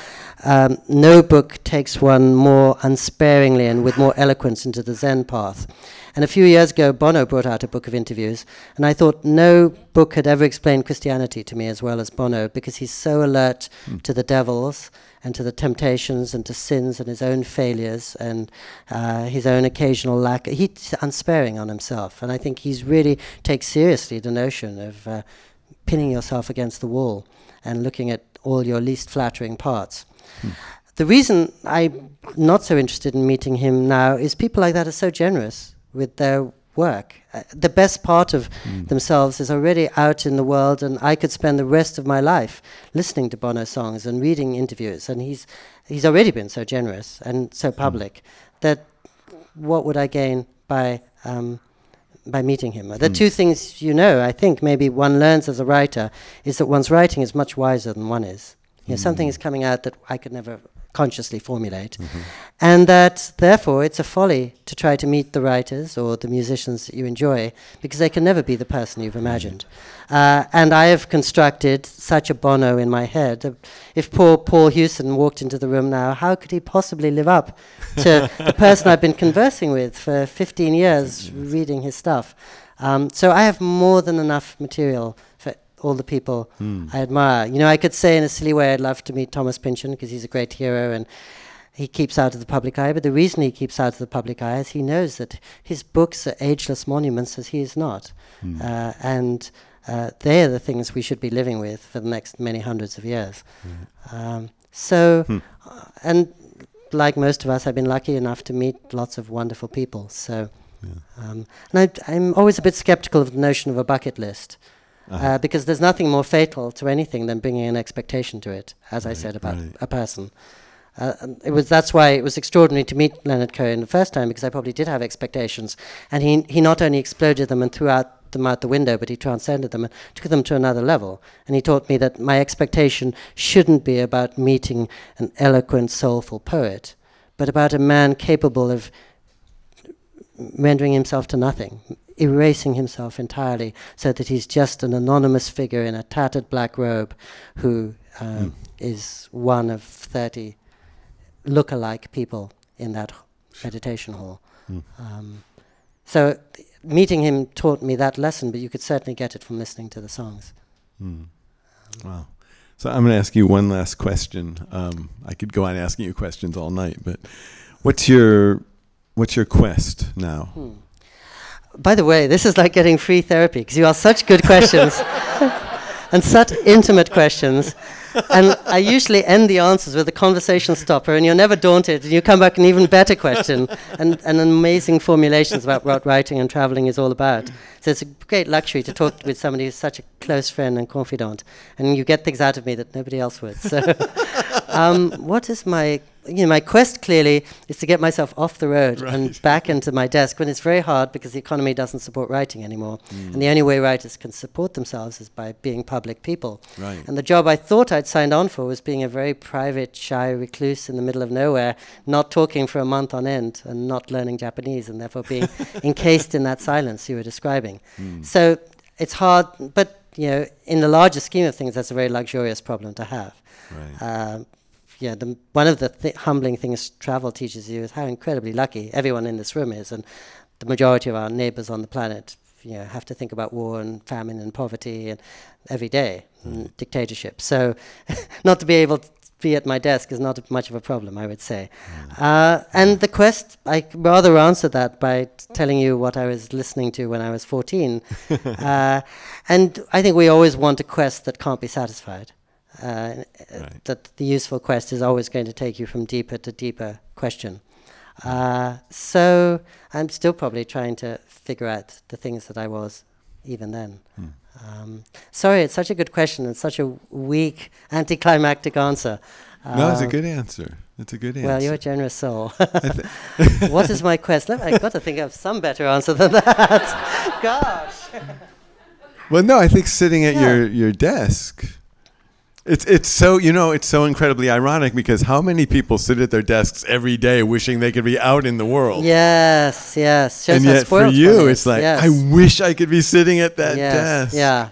no book takes one more unsparingly and with more eloquence into the Zen path. And a few years ago, Bono brought out a book of interviews, and I thought no book had ever explained Christianity to me as well as Bono, because he's so alert to the devils and to the temptations and to sins and his own failures and his own occasional lack. He's unsparing on himself, and I think he's really takes seriously the notion of pinning yourself against the wall and looking at all your least flattering parts. The reason I'm not so interested in meeting him now is people like that are so generous with their work. The best part of themselves is already out in the world, and I could spend the rest of my life listening to Bono songs and reading interviews, and he's already been so generous and so public that what would I gain by meeting him? The two things, I think maybe one learns as a writer is that one's writing is much wiser than one is. Something is coming out that I could never consciously formulate, and that therefore it's a folly to try to meet the writers or the musicians that you enjoy, because they can never be the person you've imagined. And I have constructed such a Bono in my head. If poor Paul Hewson walked into the room now, how could he possibly live up to the person I've been conversing with for 15 years, reading his stuff? So I have more than enough material for all the people I admire. I could say in a silly way I'd love to meet Thomas Pynchon because he's a great hero and he keeps out of the public eye, but the reason he keeps out of the public eye is he knows that his books are ageless monuments as he is not. And they are the things we should be living with for the next many hundreds of years. And like most of us, I've been lucky enough to meet lots of wonderful people. So, and I'm always a bit skeptical of the notion of a bucket list. Because there's nothing more fatal to anything than bringing an expectation to it, as I said about a person. That's why it was extraordinary to meet Leonard Cohen the first time, because I probably did have expectations. And he not only exploded them and threw them out the window, but he transcended them and took them to another level. And he taught me that my expectation shouldn't be about meeting an eloquent, soulful poet, but about a man capable of rendering himself to nothing, erasing himself entirely so that he's just an anonymous figure in a tattered black robe who is one of 30 look-alike people in that meditation hall. So meeting him taught me that lesson, but you could certainly get it from listening to the songs. Wow. So I'm going to ask you one last question. I could go on asking you questions all night, but what's your quest now? By the way, this is like getting free therapy, because you ask such good questions and such intimate questions. And I usually end the answers with a conversation stopper, and you're never daunted, and you come back an even better question and amazing formulations about what writing and traveling is all about. So it's a great luxury to talk with somebody who's such a close friend and confidant, and you get things out of me that nobody else would. So what is my quest clearly is to get myself off the road and back into my desk, when it's very hard because the economy doesn't support writing anymore. And the only way writers can support themselves is by being public people. And the job I thought I'd signed on for was being a very private, shy recluse in the middle of nowhere, not talking for a month on end and not learning Japanese, and therefore being encased in that silence you were describing. So it's hard, but in the larger scheme of things, that's a very luxurious problem to have. One of the humbling things travel teaches you is how incredibly lucky everyone in this room is, and the majority of our neighbors on the planet have to think about war and famine and poverty and every day, and dictatorship. So not to be able to be at my desk is not much of a problem, I would say. And the quest, I rather answered that by telling you what I was listening to when I was 14. And I think we always want a quest that can't be satisfied. That the useful quest is always going to take you from deeper to deeper question. So I'm still probably trying to figure out the things that I was even then. Sorry, it's such a good question and such a weak, anticlimactic answer. No, it's a good answer. It's a good answer. Well, you're a generous soul. What is my quest? I've got to think of some better answer than that. Gosh. Well, no, I think sitting at your desk It's so, it's so incredibly ironic because how many people sit at their desks every day wishing they could be out in the world? Yes, yes. And yet for you, it's like, yes. I wish I could be sitting at that Yes, desk. yeah.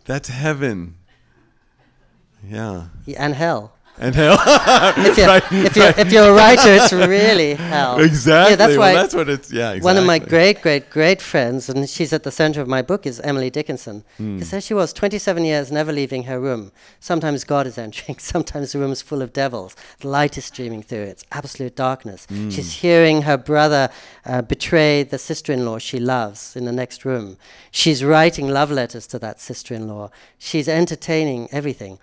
That's heaven. Yeah. And hell. And hell. If you're a writer, it's really hell. Exactly. Yeah, that's well, why that's what it's, yeah, exactly. One of my great friends, and she's at the center of my book, is Emily Dickinson. Because there she was, 27 years, never leaving her room. Sometimes God is entering, sometimes the room is full of devils. The light is streaming through, it's absolute darkness. She's hearing her brother betray the sister-in-law she loves in the next room. She's writing love letters to that sister-in-law. She's entertaining everything.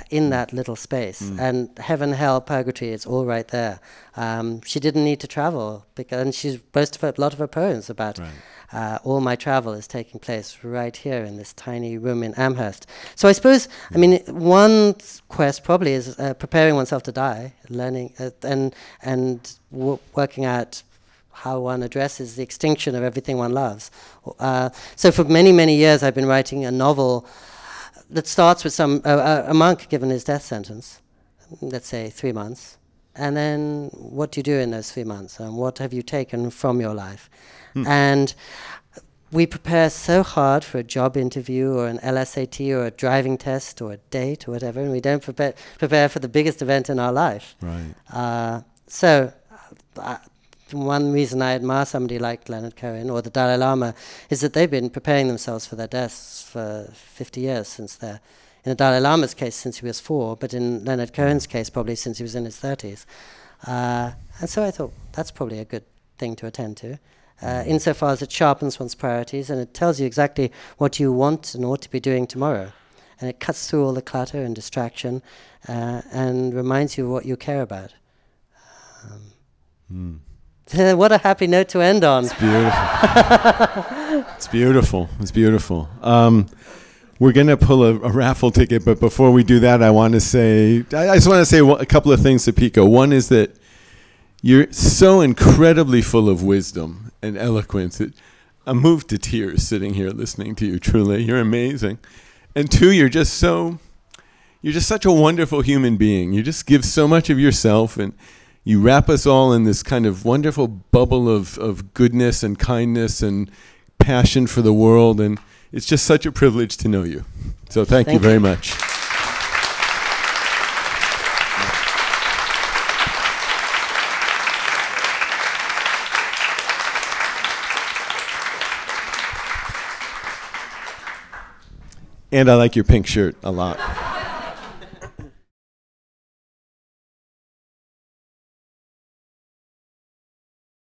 In that little space. And heaven, hell, purgatory, it's all right there. She didn't need to travel, and she's most of a lot of her poems about all my travel is taking place right here in this tiny room in Amherst. So I suppose, one quest probably is preparing oneself to die, learning and working out how one addresses the extinction of everything one loves. So for many, many years I've been writing a novel that starts with a monk given his death sentence, let's say 3 months, and then what do you do in those 3 months, and what have you taken from your life? And we prepare so hard for a job interview or an LSAT or a driving test or a date or whatever, and we don't prepare for the biggest event in our life. Right. One reason I admire somebody like Leonard Cohen or the Dalai Lama is that they've been preparing themselves for their deaths for 50 years since they're, in the Dalai Lama's case, since he was 4, but in Leonard Cohen's case, probably since he was in his 30s. And so I thought that's probably a good thing to attend to, insofar as it sharpens one's priorities and it tells you exactly what you want and ought to be doing tomorrow. And it cuts through all the clutter and distraction and reminds you what you care about. What a happy note to end on. It's beautiful. It's beautiful. It's beautiful. We're going to pull a raffle ticket, but before we do that, I just want to say a couple of things to Pico. One is that you're so incredibly full of wisdom and eloquence. I'm moved to tears sitting here listening to you, truly. You're amazing. And two, you're just such a wonderful human being. You just give so much of yourself, and you wrap us all in this kind of wonderful bubble of goodness and kindness and passion for the world, and it's just such a privilege to know you. So thank you very much. And I like your pink shirt a lot.